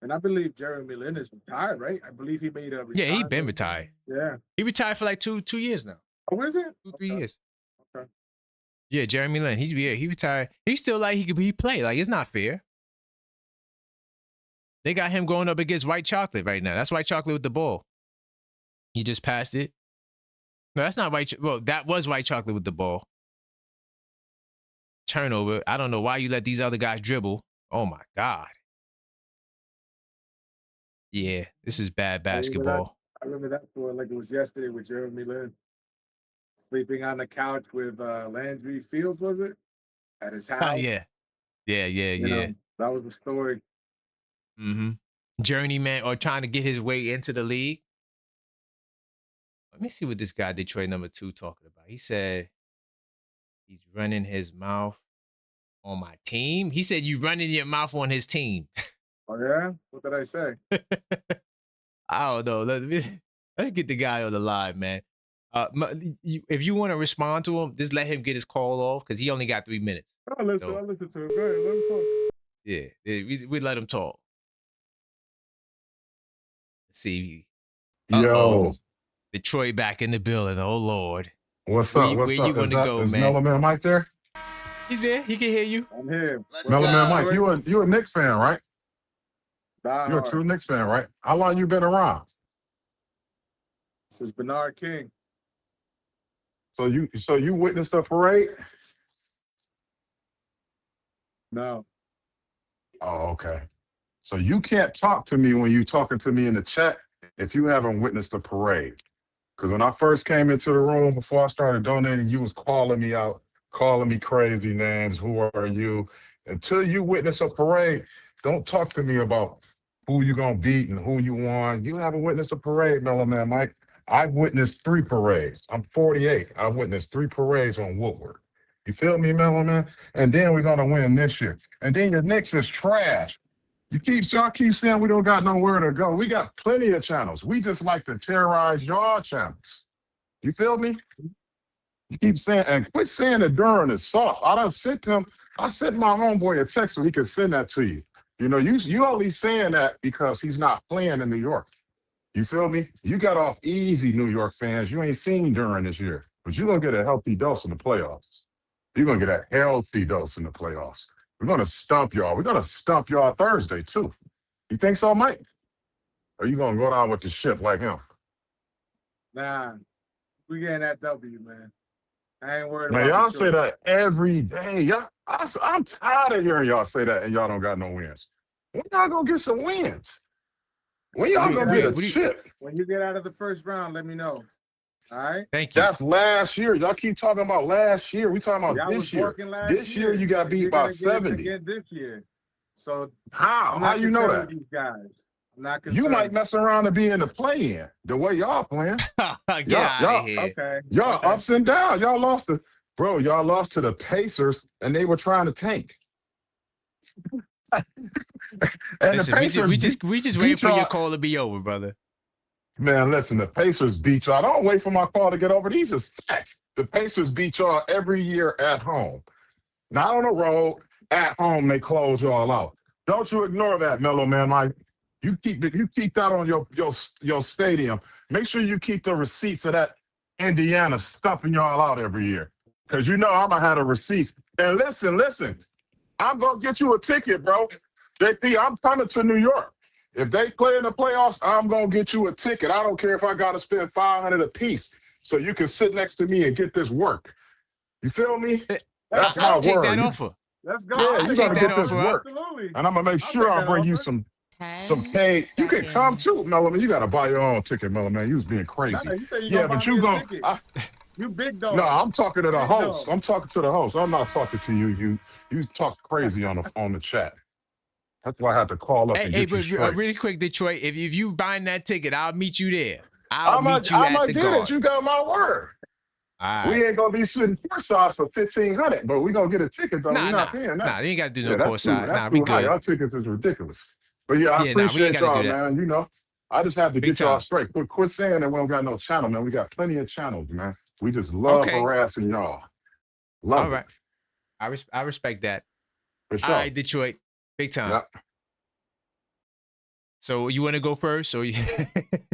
And I believe Jeremy Lin is retired, right? I believe he made a retirement. Yeah, he been retired. Yeah. He retired for like 2 years now. Oh, is it? 2-3 years. Okay. Yeah, Jeremy Lin. He retired. He's still like he play. Like, it's not fair. They got him going up against White Chocolate right now. That's White Chocolate with the ball. He just passed it. No, that's not White. Well, that was White Chocolate with the ball. Turnover. I don't know why you let these other guys dribble. Oh my God. Yeah, this is bad basketball. I remember that for like it was yesterday with Jeremy Lin. Sleeping on the couch with Landry Fields, was it? At his house. Oh, yeah. Yeah. That was the story. Mm-hmm. Journeyman or trying to get his way into the league. Let me see what this guy, Detroit number 2, talking about. He said he's running his mouth on my team. He said you running your mouth on his team. Oh, yeah? What did I say? I don't know. Let's get the guy on the line, man. If you want to respond to him, just let him get his call off because he only got 3 minutes. I'll listen to him. Go ahead, let him talk. Yeah, we let him talk. Let's see. Yo. Detroit back in the building. Oh, Lord. What's up? Where you going to go, is man? Mellow Man Mike there? He's there. He can hear you. I'm here. Mellow Man Mike, you a Knicks fan, right? You're You're a true Knicks fan, right? How long you been around? This is Bernard King. So you witnessed a parade? No. Oh, okay. So you can't talk to me when you talking to me in the chat if you haven't witnessed a parade. Because when I first came into the room before I started donating, you was calling me out, calling me crazy names. Who are you? Until you witness a parade, don't talk to me about who you gonna beat and who you won. You haven't witnessed a parade, Mellow Man Mike. I've witnessed 3 parades. I'm 48. I've witnessed 3 parades on Woodward. You feel me, Mellow Man? And then we're gonna win this year. And then your Knicks is trash. Y'all keep saying we don't got nowhere to go. We got plenty of channels. We just like to terrorize y'all channels. You feel me? You keep saying, and quit saying that Durham is soft. I sent my homeboy a text so he could send that to you. You know, you only saying that because he's not playing in New York. You feel me? You got off easy, New York fans. You ain't seen Durham this year, but you're going to get a healthy dose in the playoffs. You're going to get a healthy dose in the playoffs. We're going to stump y'all. We're going to stump y'all Thursday, too. You think so, Mike? Or you going to go down with the ship like him? Nah, we getting that W, man. I ain't worried Man, about y'all say that every day. I'm tired of hearing y'all say that and y'all don't got no wins. When y'all going to get some wins? When y'all going to get a chip? When you get out of the first round, let me know. All right? Thank you. That's last year. Y'all keep talking about last year. We talking about this year. This year you got beat by 70. Again this year. So how you know that? These guys. I'm not concerned. You might mess around and be in the play-in the way y'all playing. Get out of here. Okay. Y'all ups and downs. Y'all lost to the Pacers and they were trying to tank. And listen, the Pacers we just waiting for your call to be over, brother. Man, listen, the Pacers beat y'all. Don't wait for my call to get over. These are facts. The Pacers beat y'all every year at home. Not on the road. At home, they close y'all out. Don't you ignore that, Mellow Man Mike. You keep that on your stadium. Make sure you keep the receipts of that Indiana stumping y'all out every year. Because you know I'm going to have the receipts. And listen. I'm going to get you a ticket, bro. JP, I'm coming to New York. If they play in the playoffs, I'm going to get you a ticket. I don't care if I got to spend $500 a piece so you can sit next to me and get this work. You feel me? That's my word. Take that offer. Let's go. Yeah, you got to get this work. Absolutely. And I'm going to make sure I bring you some paid. You can come too, Mellow. You got to buy your own ticket, Mellow. You was being crazy. But you going you big dog. No, I'm talking to the host. I'm talking to the host. I'm not talking to you. You talk crazy on the chat. That's why I had to call up and get you straight. Really quick, Detroit. If you buying that ticket, I'll meet you there. I'll meet you at the guard. You got my word. All right. We ain't gonna be sitting courtside for $1,500, but we gonna get a ticket though. We're not paying that. Nah, you ain't got to do no courtside. Nah, we good. Our tickets is ridiculous. But yeah, I Yeah, nah, we ain't appreciate got to do y'all, that. man. You know, I just have to Big get y'all time. straight. Quit saying that we don't got no channel, man. We got plenty of channels, man. We just love Okay. harassing y'all. All Love it. right. I respect that. For All sure. right, Detroit. Big time. Yeah. So you want to go first, or you?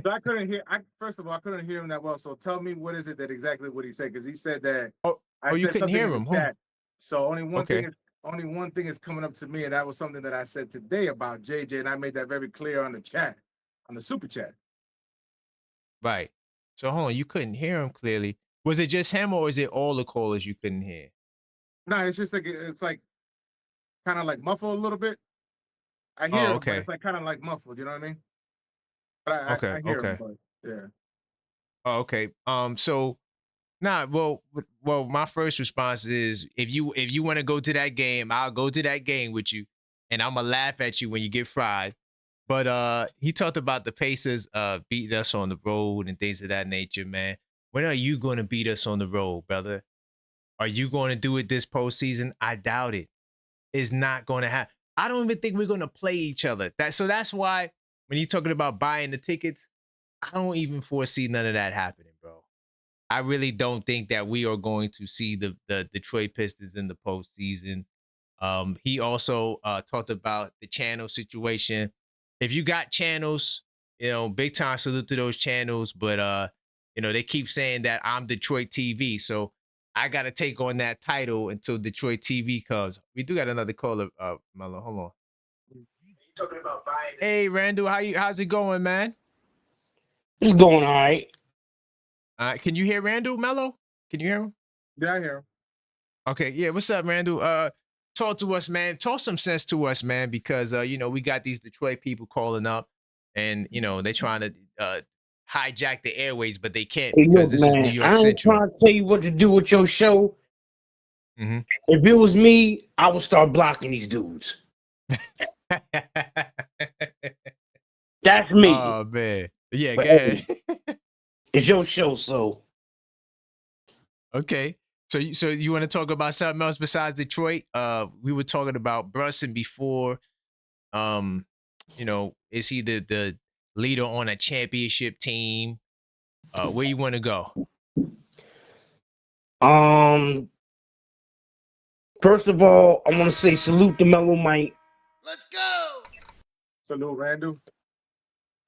So I couldn't hear. First of all, I couldn't hear him that well. So tell me what is it that exactly what he said? Because he said that oh, I you said couldn't something hear in the him, huh? chat. So Okay. only one thing is coming up to me, and that was something that I said today about JJ, and I made that very clear on the chat, on the super chat. Right. So hold on, you couldn't hear him clearly. Was it just him, or is it all the callers you couldn't hear? No, it's just like it's like kind of like muffled a little bit. I hear Oh, him, but okay. it's like kind of like muffled. You know what I mean? But Okay. I hear him. Okay. But yeah. Oh, okay. So nah. Well. My first response is if you want to go to that game, I'll go to that game with you, and I'm gonna laugh at you when you get fried. But he talked about the Pacers beating us on the road and things of that nature, man. When are you going to beat us on the road, brother? Are you going to do it this postseason? I doubt it. It's not going to happen. I don't even think we're going to play each other. That's why when you're talking about buying the tickets, I don't even foresee none of that happening, bro. I really don't think that we are going to see the Detroit Pistons in the postseason. He also talked about the channel situation. If you got channels, big time salute to those channels. But they keep saying that I'm Detroit TV, so I got to take on that title until Detroit TV comes. We do got another caller, Mello. Hold on. Talking about buying. Hey, Randall, how's it going, man? It's going all right. Can you hear Randall, Mello? Can you hear him? Yeah, I hear him. Okay, yeah. What's up, Randall? Talk to us, man. Talk some sense to us, man, because we got these Detroit people calling up, and they trying to hijack the airways, but they can't Hey, because look, this is New man, York I ain't Central. trying to tell you what to do with your show. Mm-hmm. If it was me, I would start blocking these dudes. That's me. Oh man, yeah. But Go hey, ahead. it's your show, so Okay. So you want to talk about something else besides Detroit? We were talking about Brunson before. Is he the leader on a championship team? Where you want to go? first of all, I want to say salute to Mellow Mike. Let's go. Salute, Randall.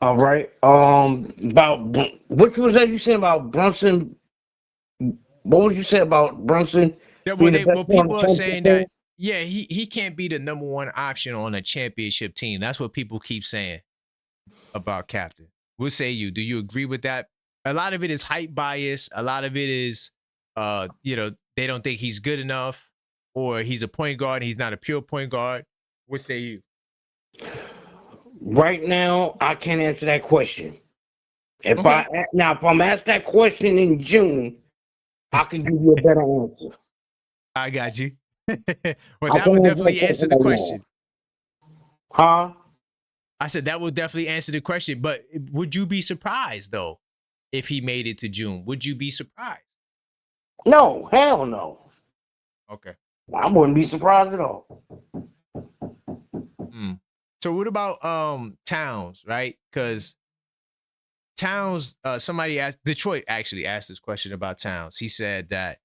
All right. About what was that you said about Brunson? What was you say about Brunson being the best player on the People are championship saying team? that yeah, he can't be the number one option on a championship team. That's what people keep saying about Captain. What say you? Do you agree with that? A lot of it is hype bias. A lot of it is they don't think he's good enough, or he's a point guard and he's not a pure point guard. What say you? Right now, I can't answer that question. If Okay. I'm asked that question in June, I can give you a better answer. I got you. Well, I that would can't answer that definitely answer question the right now. question. Huh? I said that will definitely answer the question. But would you be surprised though if he made it to June? Would you be surprised? No, hell no. Okay. I wouldn't be surprised at all. So what about Towns, right? Because Towns, somebody asked Detroit actually asked this question about Towns. He said that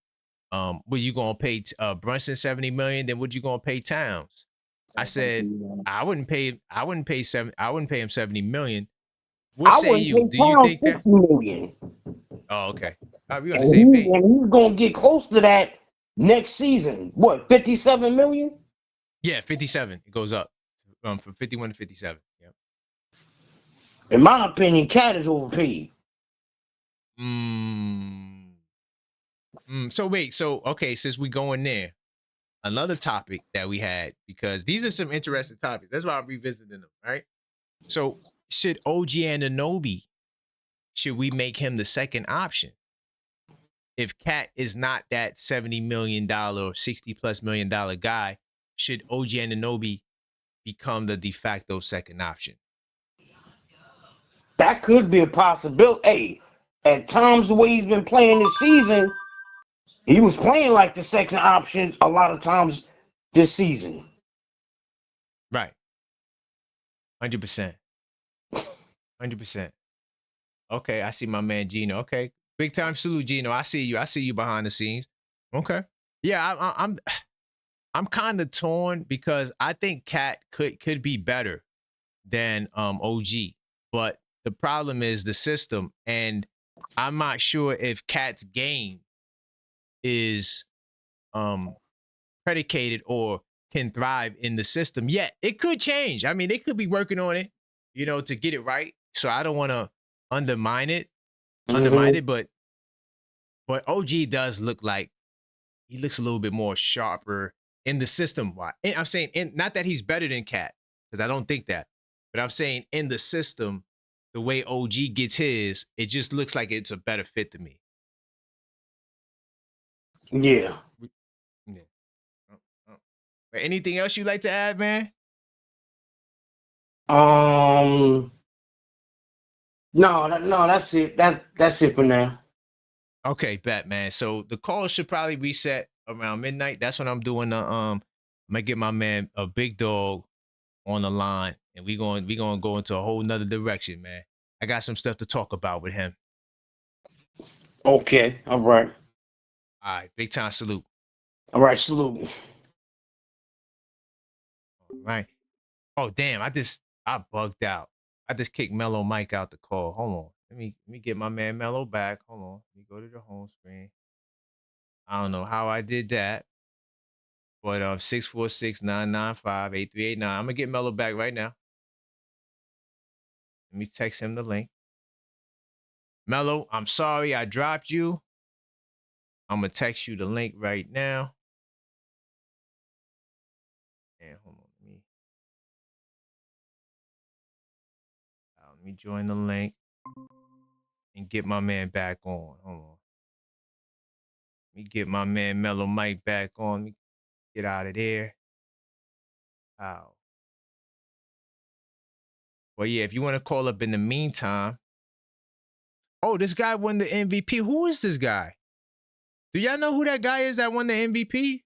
were you gonna pay Brunson 70 million, then what you gonna pay Towns? I said I wouldn't pay him 70 million. What I say wouldn't you? pay Do you Towns think 60 that? million. Oh, okay. We on the And same page. he's gonna get close to that next season. What, 57 million? Yeah, 57. It goes up from 51 to 57. Yeah. In my opinion, Cat is overpaid. So wait, okay, since we going there, another topic that we had, because these are some interesting topics. That's why I'm revisiting them, right? So should OG Anunoby, should we make him the second option? If Cat is not that $70 million or $60+ million guy, should OG Anunoby become the de facto second option? That could be a possibility. Hey, at times the way he's been playing this season, he was playing like the second option a lot of times this season. Right. 100%. 100%. Okay, I see my man Gino. Okay, big time salute, Gino. I see you. I see you behind the scenes. Okay, yeah, I'm kind of torn because I think Cat could be better than OG, but the problem is the system, and I'm not sure if Cat's game is predicated or can thrive in the system yet. It could change. I mean, they could be working on it, to get it right. So I don't want to undermine it, but OG does look like he looks a little bit more sharper in the system. Why? I'm saying not that he's better than Cat, because I don't think that, but I'm saying in the system, the way OG gets his, it just looks like it's a better fit to me. Yeah. Yeah. Anything else you'd like to add, man? No, that's it. That's it for now. Okay, bet, man. So the call should probably reset around midnight. That's when I'm doing the I'm gonna get my man a big dog on the line, and we going to go into a whole nother direction, man. I got some stuff to talk about with him. Okay. All right. All right, big time salute. All right, salute. All right. Oh damn, I bugged out. I just kicked Mellow Mike out the call. Hold on. Let me get my man Mellow back. Hold on. Let me go to the home screen. I don't know how I did that. But 646-995-8389. I'm gonna get Mello back right now. Let me text him the link. Mello, I'm sorry I dropped you. I'm gonna text you the link right now. And hold on, let me join the link and get my man back on. Hold on. Let me get my man Mello Mike back on. Let me get out of there. Wow. Well, yeah, if you want to call up in the meantime. Oh, this guy won the MVP. Who is this guy? Do y'all know who that guy is that won the MVP?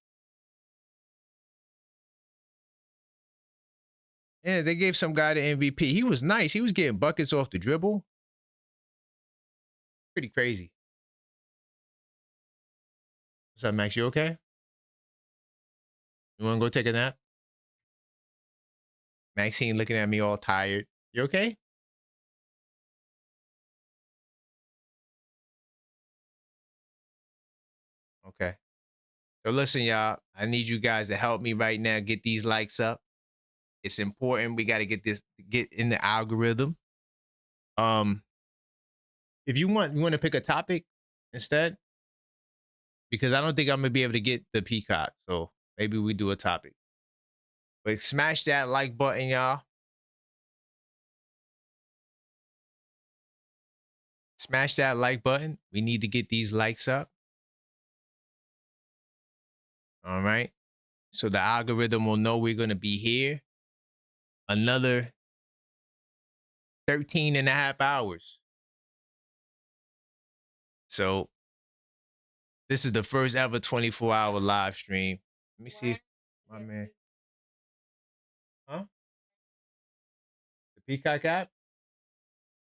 Yeah, they gave some guy the MVP. He was nice. He was getting buckets off the dribble. Pretty crazy. What's up, Max? You okay? You want to go take a nap? Maxine looking at me all tired. You okay? Okay. So listen, y'all. I need you guys to help me right now get these likes up. It's important. We got to get in the algorithm. If you want to pick a topic instead, because I don't think I'm gonna be able to get the peacock. So maybe we do a topic. But smash that like button, y'all. Smash that like button. We need to get these likes up. All right. So the algorithm will know we're going to be here another 13 and a half hours. So this is the first ever 24-hour live stream. Let me see if my man. Huh? The Peacock app?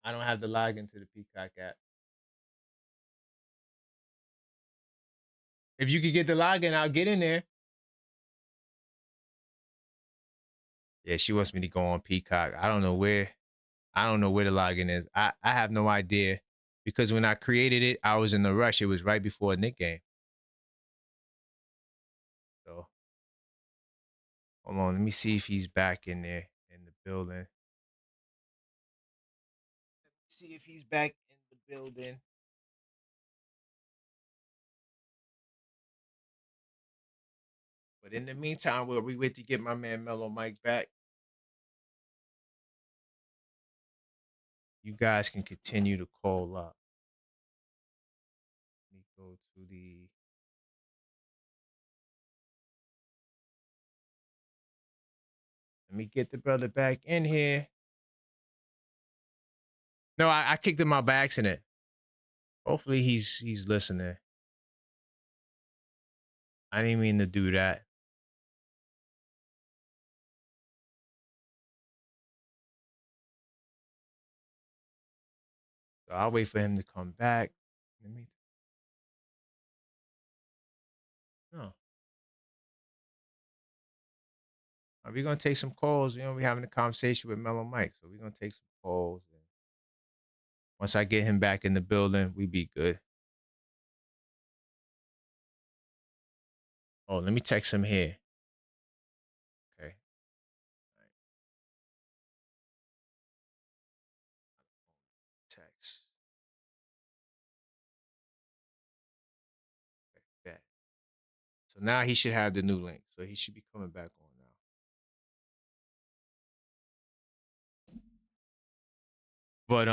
I don't have to log into the Peacock app. If you could get the login, I'll get in there. Yeah, she wants me to go on Peacock. I don't know where the login is. I have no idea, because when I created it, I was in a rush. It was right before a Knicks game. So hold on, let me see if he's back in there in the building. See if he's back in the building. But in the meantime, while we wait to get my man Mellow Mike back, you guys can continue to call up. Let me go to the. Let me get the brother back in here. No, I kicked him out by accident. Hopefully he's listening. I didn't mean to do that. So I'll wait for him to come back. Let me. No. We're gonna take some calls. You know, we're having a conversation with Mellow Mike, so we're gonna take some calls. And once I get him back in the building, we be good. Oh, let me text him here. Okay. Text. Okay, bet. So now he should have the new link. So he should be coming back on now. But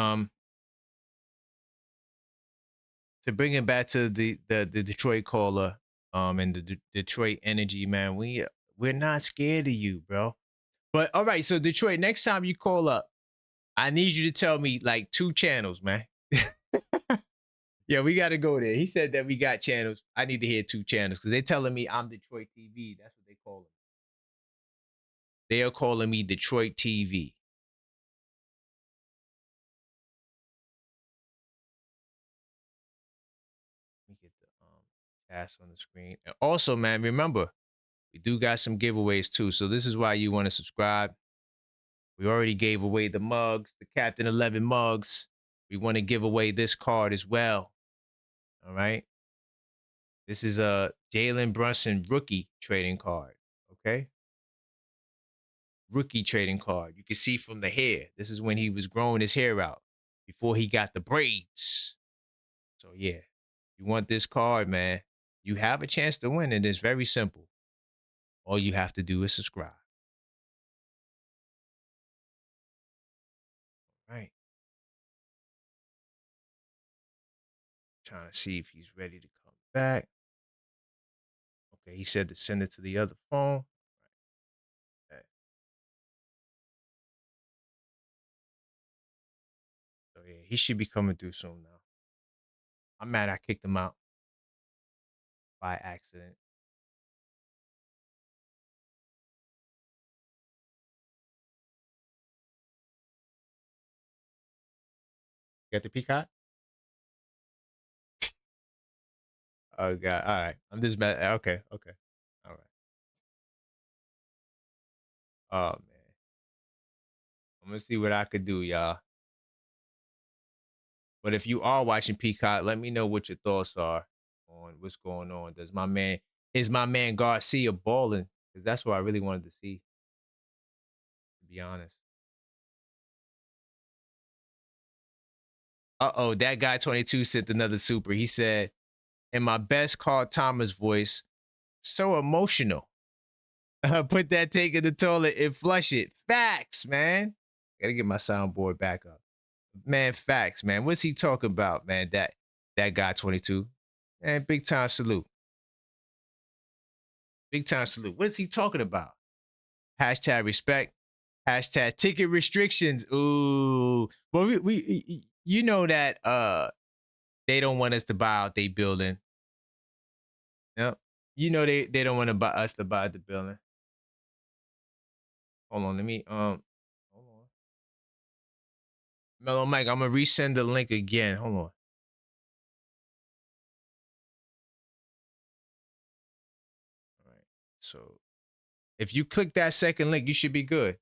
to bring it back to the Detroit caller, and the Detroit energy, man, we're not scared of you, bro. But all right, so Detroit, next time you call up, I need you to tell me like 2 channels, man. Yeah, we got to go there. He said that we got channels. I need to hear 2 channels because they're telling me I'm Detroit TV. That's what they call them. They are calling me Detroit TV. Let me get the task on the screen. And also, man, remember, we do got some giveaways too. So this is why you want to subscribe. We already gave away the mugs, the Captain 11 mugs. We want to give away this card as well. All right. This is a Jalen Brunson rookie trading card. Okay. Rookie trading card. You can see from the hair. This is when he was growing his hair out before he got the braids. So yeah, you want this card, man. You have a chance to win, and it's very simple. All you have to do is subscribe. All right. Trying to see if he's ready to come back. Okay, he said to send it to the other phone. Okay. So yeah, he should be coming through soon now. I'm mad I kicked him out by accident. Got the peacock? Oh God! All right, I'm just mad. Okay. All right. Oh man, I'm gonna see what I could do, y'all. But if you are watching Peacock, let me know what your thoughts are on what's going on. Is my man Garcia balling? Because that's what I really wanted to see, to be honest. Uh-oh, that guy 22 sent another super. He said, in my best Carl Thomas voice, so emotional. Put that take in the toilet and flush it. Facts, man. Gotta get my soundboard back up. Man, facts, man. What's he talking about, man? That guy 22. Man, big time salute. Big time salute. What's he talking about? Hashtag respect. Hashtag ticket restrictions. Ooh. Well, we you know that they don't want us to buy out their building. Yep. You know they don't want to buy us to buy the building. Hold on, let me hold on. Mellow Mike, I'm gonna resend the link again. Hold on. All right. So if you click that second link, you should be good.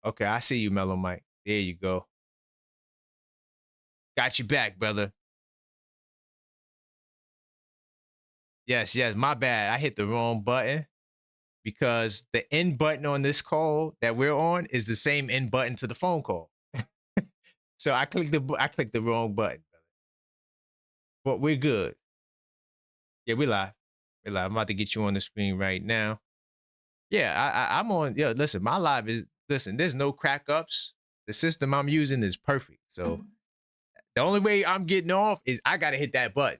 Okay, I see you, Mellow Mike. There you go. Got you back, brother. Yes, my bad. I hit the wrong button because the end button on this call that we're on is the same end button to the phone call. So I clicked the wrong button, but we're good. Yeah, we live. We're live. I'm about to get you on the screen right now. Yeah, I'm on. Yeah, listen, my live is there's no crack ups. The system I'm using is perfect. So the only way I'm getting off is I gotta hit that button.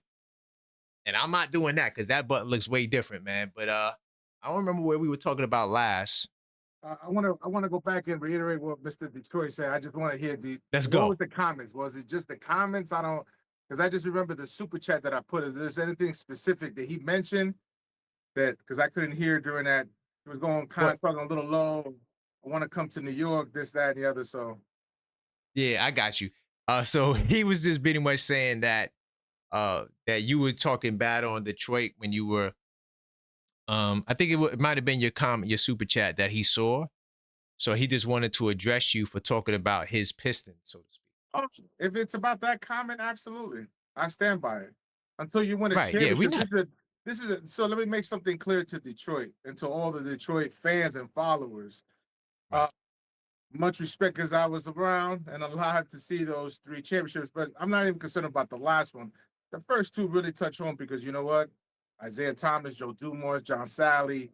And I'm not doing that because that button looks way different, man. But I don't remember where we were talking about last. I want to go back and reiterate what Mr. Detroit said. I just want to hear Let's what go. was the comments? Was it just the comments? I don't, because I just remember the super chat that I put. Is there anything specific that he mentioned that, because I couldn't hear during that, it was going kind of talking a little low. I want to come to New York, this, that, and the other. So yeah, I got you. So he was just pretty much saying that that you were talking bad on Detroit when you were I think it might have been your comment, your super chat that he saw. So he just wanted to address you for talking about his Pistons, so to speak. Oh, if it's about that comment, absolutely, I stand by it. Until you win a Right. Yeah, we championship, not. so let me make something clear to Detroit and to all the Detroit fans and followers. Right. Much respect because I was around and alive to see those 3 championships, but I'm not even concerned about the last one. The first 2 really touch home because you know what? Isaiah Thomas, Joe Dumars, John Sally,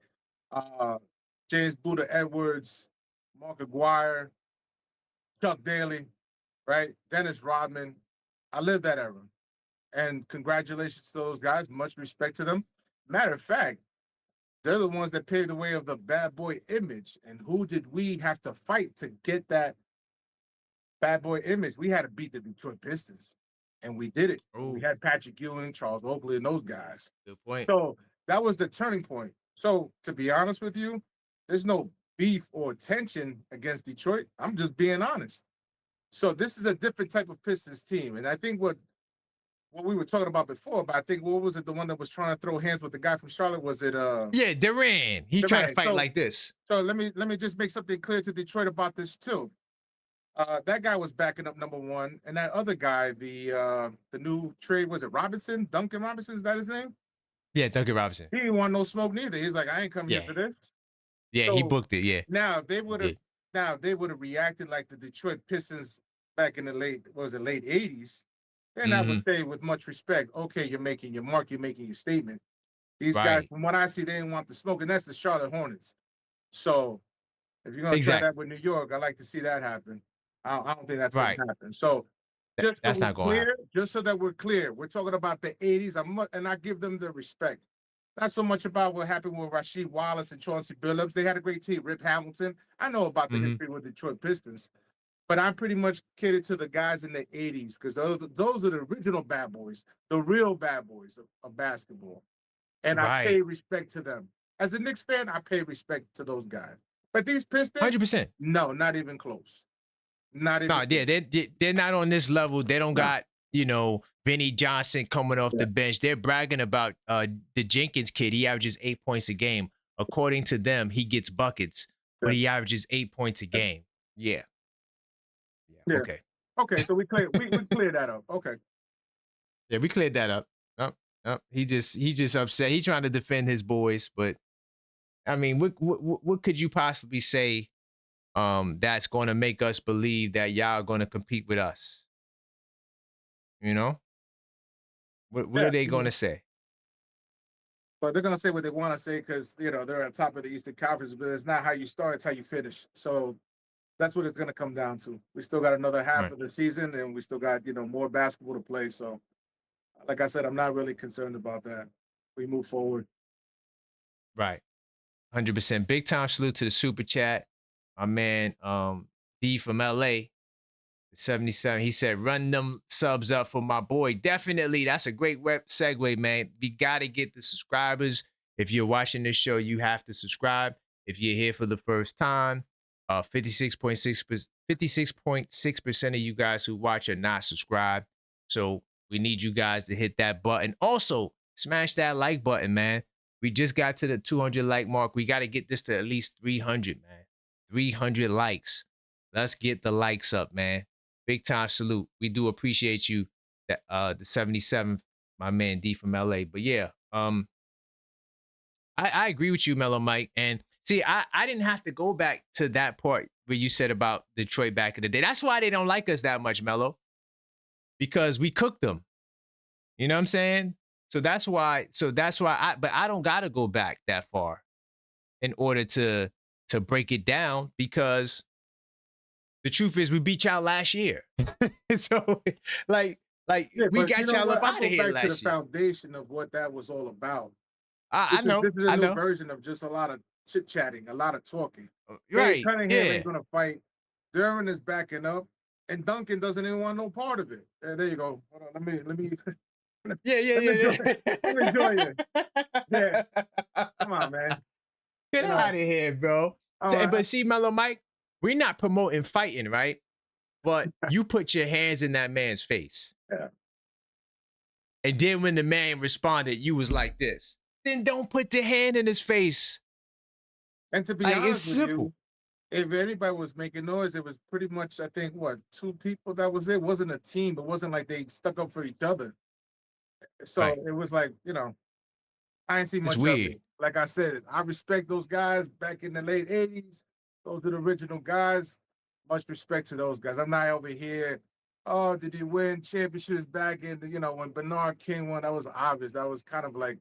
uh, James Buddha Edwards, Mark Aguirre, Chuck Daly, right? Dennis Rodman. I lived that era. And congratulations to those guys. Much respect to them. Matter of fact, they're the ones that paved the way of the bad boy image. And who did we have to fight to get that bad boy image? We had to beat the Detroit Pistons. And we did it. We had Patrick Ewing, Charles Oakley, and those guys. Good point. So that was the turning point. So to be honest with you, there's no beef or tension against Detroit. I'm just being honest. So this is a different type of Pistons team. And I think what we were talking about before, but I think what was it, the one that was trying to throw hands with the guy from Charlotte? Was it Yeah, Durant. He's trying to fight So- like this. So let me just make something clear to Detroit about this too. That guy was backing up number 1, and that other guy, the new trade, was it Robinson? Duncan Robinson, is that his name? Yeah, Duncan Robinson. He didn't want no smoke neither. He's like, I ain't come here for this. Yeah, he So- booked it. Yeah. Now if they would have reacted like the Detroit Pistons back in the late 80s, then I would say with much respect, okay, you're making your mark, you're making your statement. These guys, Right. from what I see, they didn't want the smoke, and that's the Charlotte Hornets. So if you're gonna try that with New York, I like to see that happen. I don't think that's Right. gonna happen. So just That's so not we're gonna clear, just so that we're clear, we're talking about the 80s. And I give them the respect. Not so much about what happened with Rasheed Wallace and Chauncey Billups. They had a great team. Rip Hamilton. I know about the history with Detroit Pistons, but I'm pretty much catered to the guys in the 80s because those are the original bad boys, the real bad boys of basketball. And I pay respect to them. As a Knicks fan, I pay respect to those guys. But these Pistons, 100%. no, not even close. Not even. No, yeah, they're not on this level. They don't got, Vinny Johnson coming off the bench. They're bragging about the Jenkins kid. He averages 8 points a game. According to them, he gets buckets, but he averages 8 points a game. Yeah. Yeah. Okay. Okay, so we cleared that up. Okay. Yeah, we cleared that up. Oh, he just upset. He's trying to defend his boys, but I mean, what could you possibly say that's going to make us believe that y'all are going to compete with us? What are they going to say? But they're gonna say what they want to say because they're at top of the Eastern Conference, but it's not how you start, it's how you finish. So that's what it's gonna come down to. We still got another half of the season, and we still got more basketball to play. So, like I said, I'm not really concerned about that. We move forward. Right. 100%. Big time salute to the super chat. My man, D from LA, 77. He said, run them subs up for my boy. Definitely. That's a great segue, man. We got to get the subscribers. If you're watching this show, you have to subscribe. If you're here for the first time, 56.6% of you guys who watch are not subscribed. So we need you guys to hit that button. Also, smash that like button, man. We just got to the 200 like mark. We got to get this to at least 300, man. 300 likes. Let's get the likes up, man. Big time salute. We do appreciate you, the 77th, my man D from LA. But yeah, I agree with you, Mellow Mike. And see, I didn't have to go back to that part where you said about Detroit back in the day. That's why they don't like us that much, Mellow. Because we cooked them. You know what I'm saying? So that's why but I don't gotta go back that far in order to break it down, because the truth is we beat y'all last year. So we got y'all up out of here last year. To the foundation of what that was all about. I know. This is a I new know. version of just a lot of chit chatting, a lot of talking. Right. Cunningham Yeah. ain't gonna fight. Duran is backing up, and Duncan doesn't even want no part of it. There you go. Hold on, let me. Yeah. Let me join you. Yeah. Come on, man. Get out of here, bro. All right. But see, Mellow Mike, we're not promoting fighting, right? but you put your hands in that man's face. Yeah. And then when the man responded, you was like this. Then don't put the hand in his face. And to be Like, it's honest with simple. you, if anybody was making noise, it was pretty much, I think, what, 2 people that was it. It wasn't a team, but it wasn't like they stuck up for each other. So Right. it was like, I ain't seen It's much of weird. it. Like I said, I respect those guys back in the late 80s. Those are the original guys. Much respect to those guys. I'm not over here, oh, did he win championships back in the, when Bernard King won, that was obvious. That was kind of like,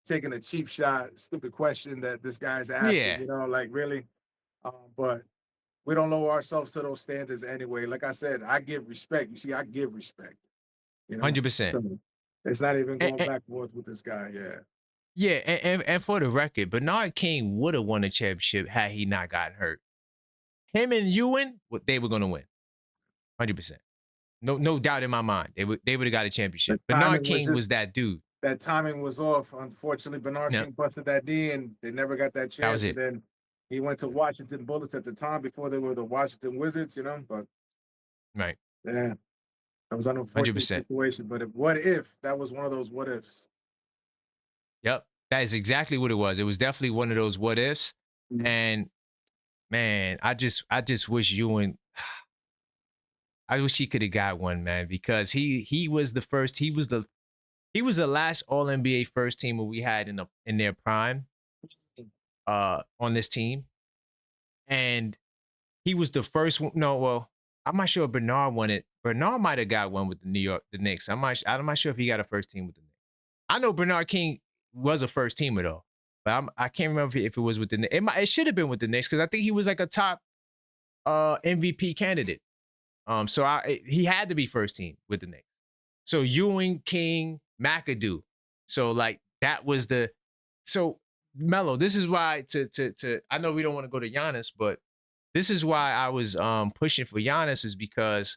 taking a cheap shot, stupid question that this guy's asking, Yeah. like really. But we don't lower ourselves to those standards anyway. Like I said, I give respect. You see, I give respect. 100%. So it's not even going And, back and forth with this guy. Yeah. yeah, and for the record, Bernard King would have won a championship had he not gotten hurt. Him and Ewing, they were going to win. 100%. No doubt in my mind. They would have got a championship. Bernard King was that dude. That timing was off. Unfortunately, Bernard King busted that knee, and they never got that chance. That was it. And then he went to Washington Bullets at the time before they were the Washington Wizards, But right, yeah, that was an unfortunate 100%. situation. But what if that was one of those what ifs? Yep, that is exactly what it was. It was definitely one of those what ifs. Mhm. And man, I just wish Ewing. I wish he could have got one, man, because he was the first. He was the last All NBA first teamer we had in their prime, on this team, and he was the first one. No, well, I'm not sure if Bernard won it. Bernard might have got one with the Knicks. I'm not sure if he got a first team with the Knicks. I know Bernard King was a first teamer though, but I can't remember if it was with the Knicks. It should have been with the Knicks because I think he was like a top MVP candidate. So he had to be first team with the Knicks. So Ewing, King, McAdoo. So like that was so Melo. This is why I know we don't want to go to Giannis, but this is why I was pushing for Giannis is because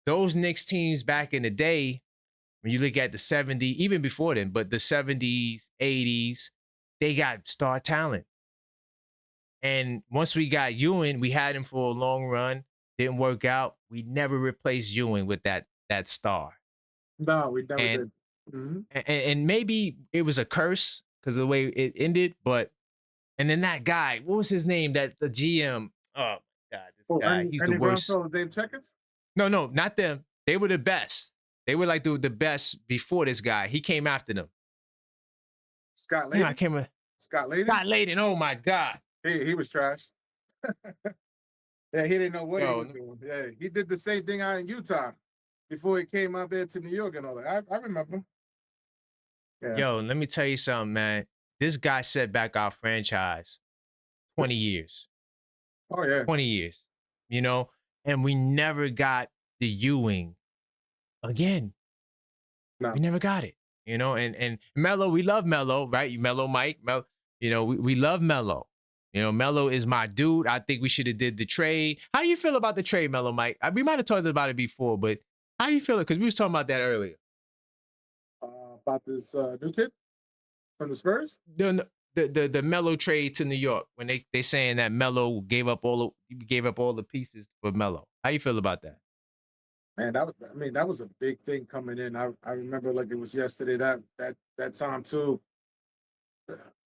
those Knicks teams back in the day, when you look at the 70s, even before then, but the 70s, 80s, they got star talent. And once we got Ewing, we had him for a long run. Didn't work out. We never replaced Ewing with that star. No, we never did. Mm-hmm. And maybe it was a curse because of the way it ended. And then that guy, what was his name? The GM. Oh my God, this guy. He's the worst. Dave Checkers? No, not them. They were the best. They were like the best before this guy. He came after them. Scott Layden? Scott Layden. Oh my God. He was trash. Yeah, he didn't know what he was doing. Yeah, he did the same thing out in Utah before he came out there to New York and all that. I remember. Yeah. Yo, let me tell you something, man. This guy set back our franchise 20 years. Oh, yeah. 20 years, and we never got the Ewing again. No. We never got it, and Melo, we love Melo, right? Melo Mike, we love Melo. Melo is my dude. I think we should have did the trade. How you feel about the trade, Melo Mike? We might have talked about it before, but how you feel it? Because we was talking about that earlier. About this new kid from the Spurs? The Melo trade to New York when they saying that Melo gave up all the pieces for Melo. How you feel about that? Man, that was a big thing coming in. I remember like it was yesterday. That time too.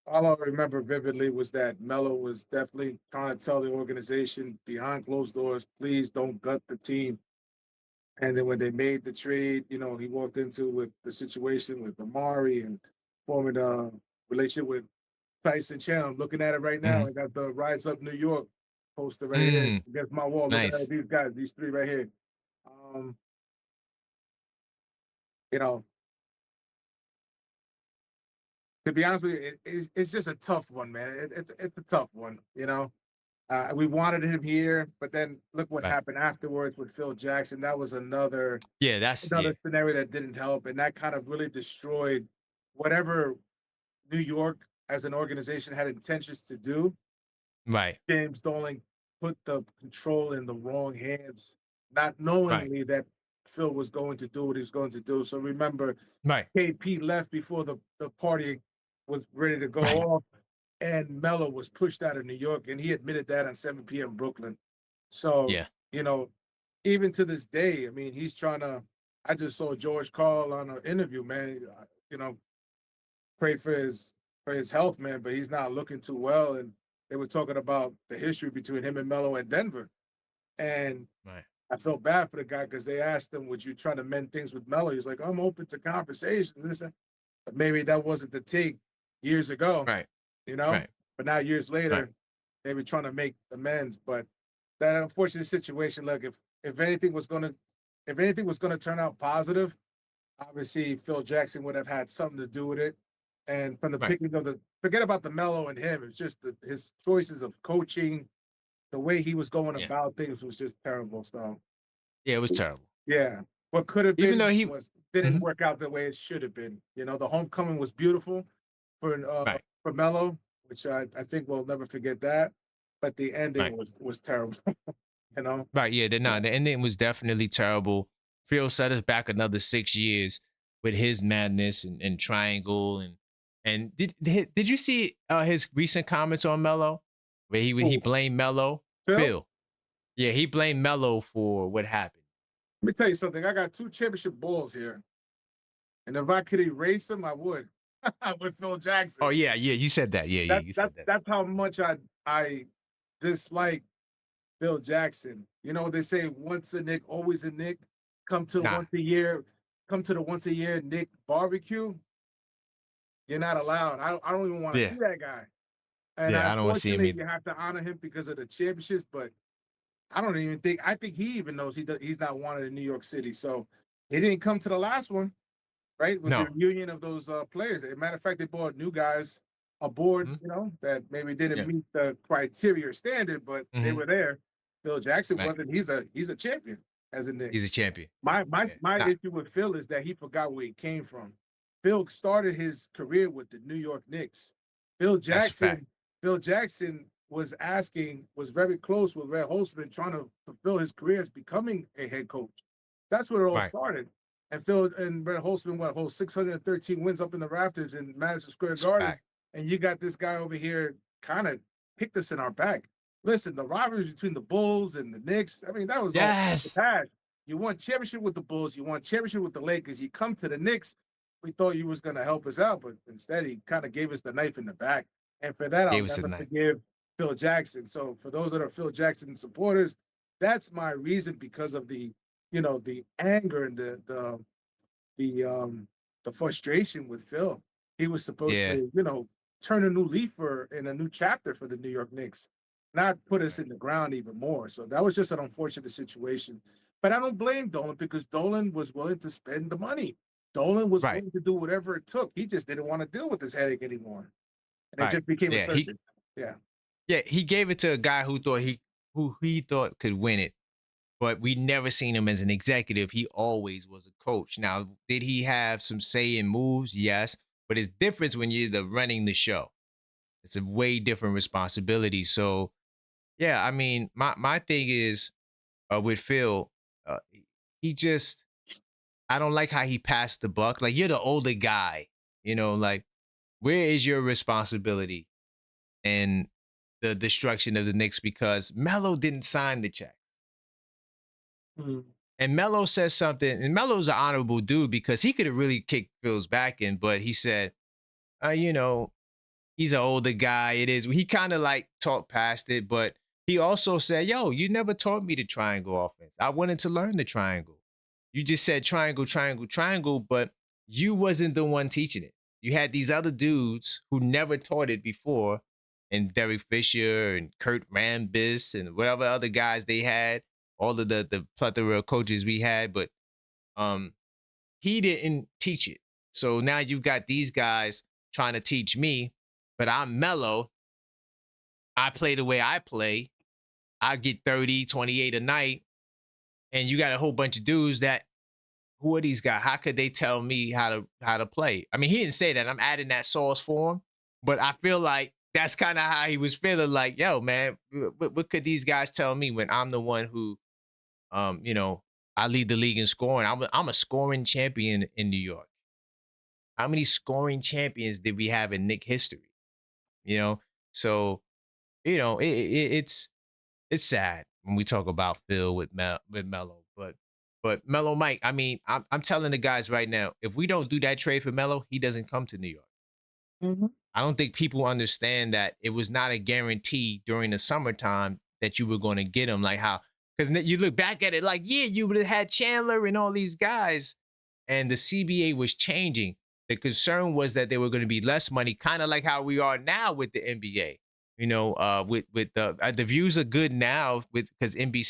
All I remember vividly was that Melo was definitely trying to tell the organization behind closed doors, please don't gut the team. And then when they made the trade, he walked into with the situation with Amari and forming a relationship with Tyson Chandler. I'm looking at it right now. I got the Rise Up New York poster right here against my wall. Nice. Look at these guys, these three right here. To be honest with you, it's just a tough one, man. It's a tough one, We wanted him here, but then look what happened afterwards with Phil Jackson. That was another scenario that didn't help, and that kind of really destroyed whatever New York as an organization had intentions to do. Right. James Dolan put the control in the wrong hands, not knowingly that Phil was going to do what he was going to do. So remember, KP left before the party was ready to go off, and Melo was pushed out of New York, and he admitted that on 7 p.m. Brooklyn. So you know, even to this day, I mean, he's trying to. I just saw George Carl on an interview, man. You know, pray for his health, man, but he's not looking too well. And they were talking about the history between him and Melo at Denver, and Right. I felt bad for the guy because they asked him, "Would you try to mend things with Melo?" He's like, "I'm open to conversations." Listen, but maybe that wasn't the take years ago, Right. you know. Right. But now years Right. later, they were trying to make amends. But that unfortunate situation, look, if anything was gonna if anything was gonna turn out positive, obviously Phil Jackson would have had something to do with it. And from the Right. picking of forget about the Melo and him, it's just his choices of coaching, the way he was going Yeah. about things was just terrible. So Yeah, it was terrible. yeah, what could have Even though been he was didn't Mhm. work out the way it should have been. You know, the homecoming was beautiful Right. for Melo, which I think we'll never forget that. But the ending Right. was terrible. You know. Right. Yeah, Yeah. the ending was definitely terrible. Phil set us back another 6 years with his madness and triangle and did you see his recent comments on Melo? Where he Who, blamed Melo? Phil? Phil. Yeah, he blamed Melo for what happened. Let me tell you something. I got 2 championship balls here, and if I could erase them, I would. With Phil Oh Jackson. yeah, yeah, you said that. Yeah, yeah, you said that. That's how much I dislike Phil Jackson. You know, they say once a Nick, always a Nick. Come to the Nah. once a year, come to the once a year Nick barbecue. You're not allowed. I don't even want to Yeah. see that guy. And Yeah, I don't want to see him unfortunately, either. you have to honor him because of the championships. But I think he even knows he's not wanted in New York City. So he didn't come to the last one, right? With the No. reunion of those players. As a matter of fact, they brought new guys aboard, Mhm. you know, that maybe didn't Yeah. meet the criteria or standard, but they Mhm. were there. Phil Jackson Right. wasn't. He's a champion as a Knick. He's a champion. Yeah. Yeah. My Nah, issue with Phil is that he forgot where he came from. Phil started his career with the New York Knicks. Phil that's a fact. Jackson, Phil Jackson was very close with Red Holzman trying to fulfill his career as becoming a head coach. That's where it all Right. started. And Phil and Red Holzman hold 613 wins up in the rafters in Madison Square That's a Garden. fact. And you got this guy over here kind of kicked us in our back. Listen, the rivalry between the Bulls and the Knicks, I mean, that was all the Yes. past. You won championship with the Bulls. You won championship with the Lakers. You come to the Knicks. We thought you was going to help us out, but instead he kind of gave us the knife in the back. And for that, I'll Gave us a never night. forgive Phil Jackson. So for those that are Phil Jackson supporters, that's my reason because of the anger and the frustration with Phil. He was supposed Yeah. to, turn a new leaf in a new chapter for the New York Knicks, not put us Right. in the ground even more. So that was just an unfortunate situation. But I don't blame Dolan because Dolan was willing to spend the money. Dolan was Right. willing to do whatever it took. He just didn't want to deal with this headache anymore. And it Right. just became a Yeah. circus. Yeah. He gave it to a guy who he thought could win it, but we never seen him as an executive. He always was a coach. Now, did he have some say in moves? Yes. But it's different when you're running the show. It's a way different responsibility. So yeah, I mean, my thing is with Phil, uh, he just I don't like how he passed the buck. Like you're the older guy, like where is your responsibility in the destruction of the Knicks because Melo didn't sign the check. Mhm. And Melo says something, and Melo's an honorable dude because he could have really kicked Phil's back in, but he said, you know, he's an older guy. It is. He kind of like talked past it, but he also said, yo, you never taught me the triangle offense. I wanted to learn the triangle. You just said triangle, triangle, triangle, but you wasn't the one teaching it. You had these other dudes who never taught it before, and Derek Fisher and Kurt Rambis and whatever other guys they had, all of the plethora of coaches we had, but um he didn't teach it. So now you've got these guys trying to teach me, but I'm mellow. I play the way I play. I get 30, 28 a night. And you got a whole bunch of dudes that who are these guys? How could they tell me how to play? I mean, he didn't say that. I'm adding that sauce for him, but I feel like that's kind of how he was feeling. Like, yo, man, what could these guys tell me when I'm the one who, you know, I lead the league in scoring. I'm a scoring champion in New York. How many scoring champions did we have in Nick history? You know, so it's sad. when we talk about Phil with Melo. But Melo Mike, I mean, I'm telling the guys right now, if we don't do that trade for Melo, he doesn't come to New York. Mm-hmm. I don't think people understand that it was not a guarantee during the summertime that you were going to get him. Like how, because you look back at it like, yeah, you would have had Chandler and all these guys, and the CBA was changing. The concern was that there were going to be less money, kind of like how we are now with the NBA. You know, with the views are good now with because NBC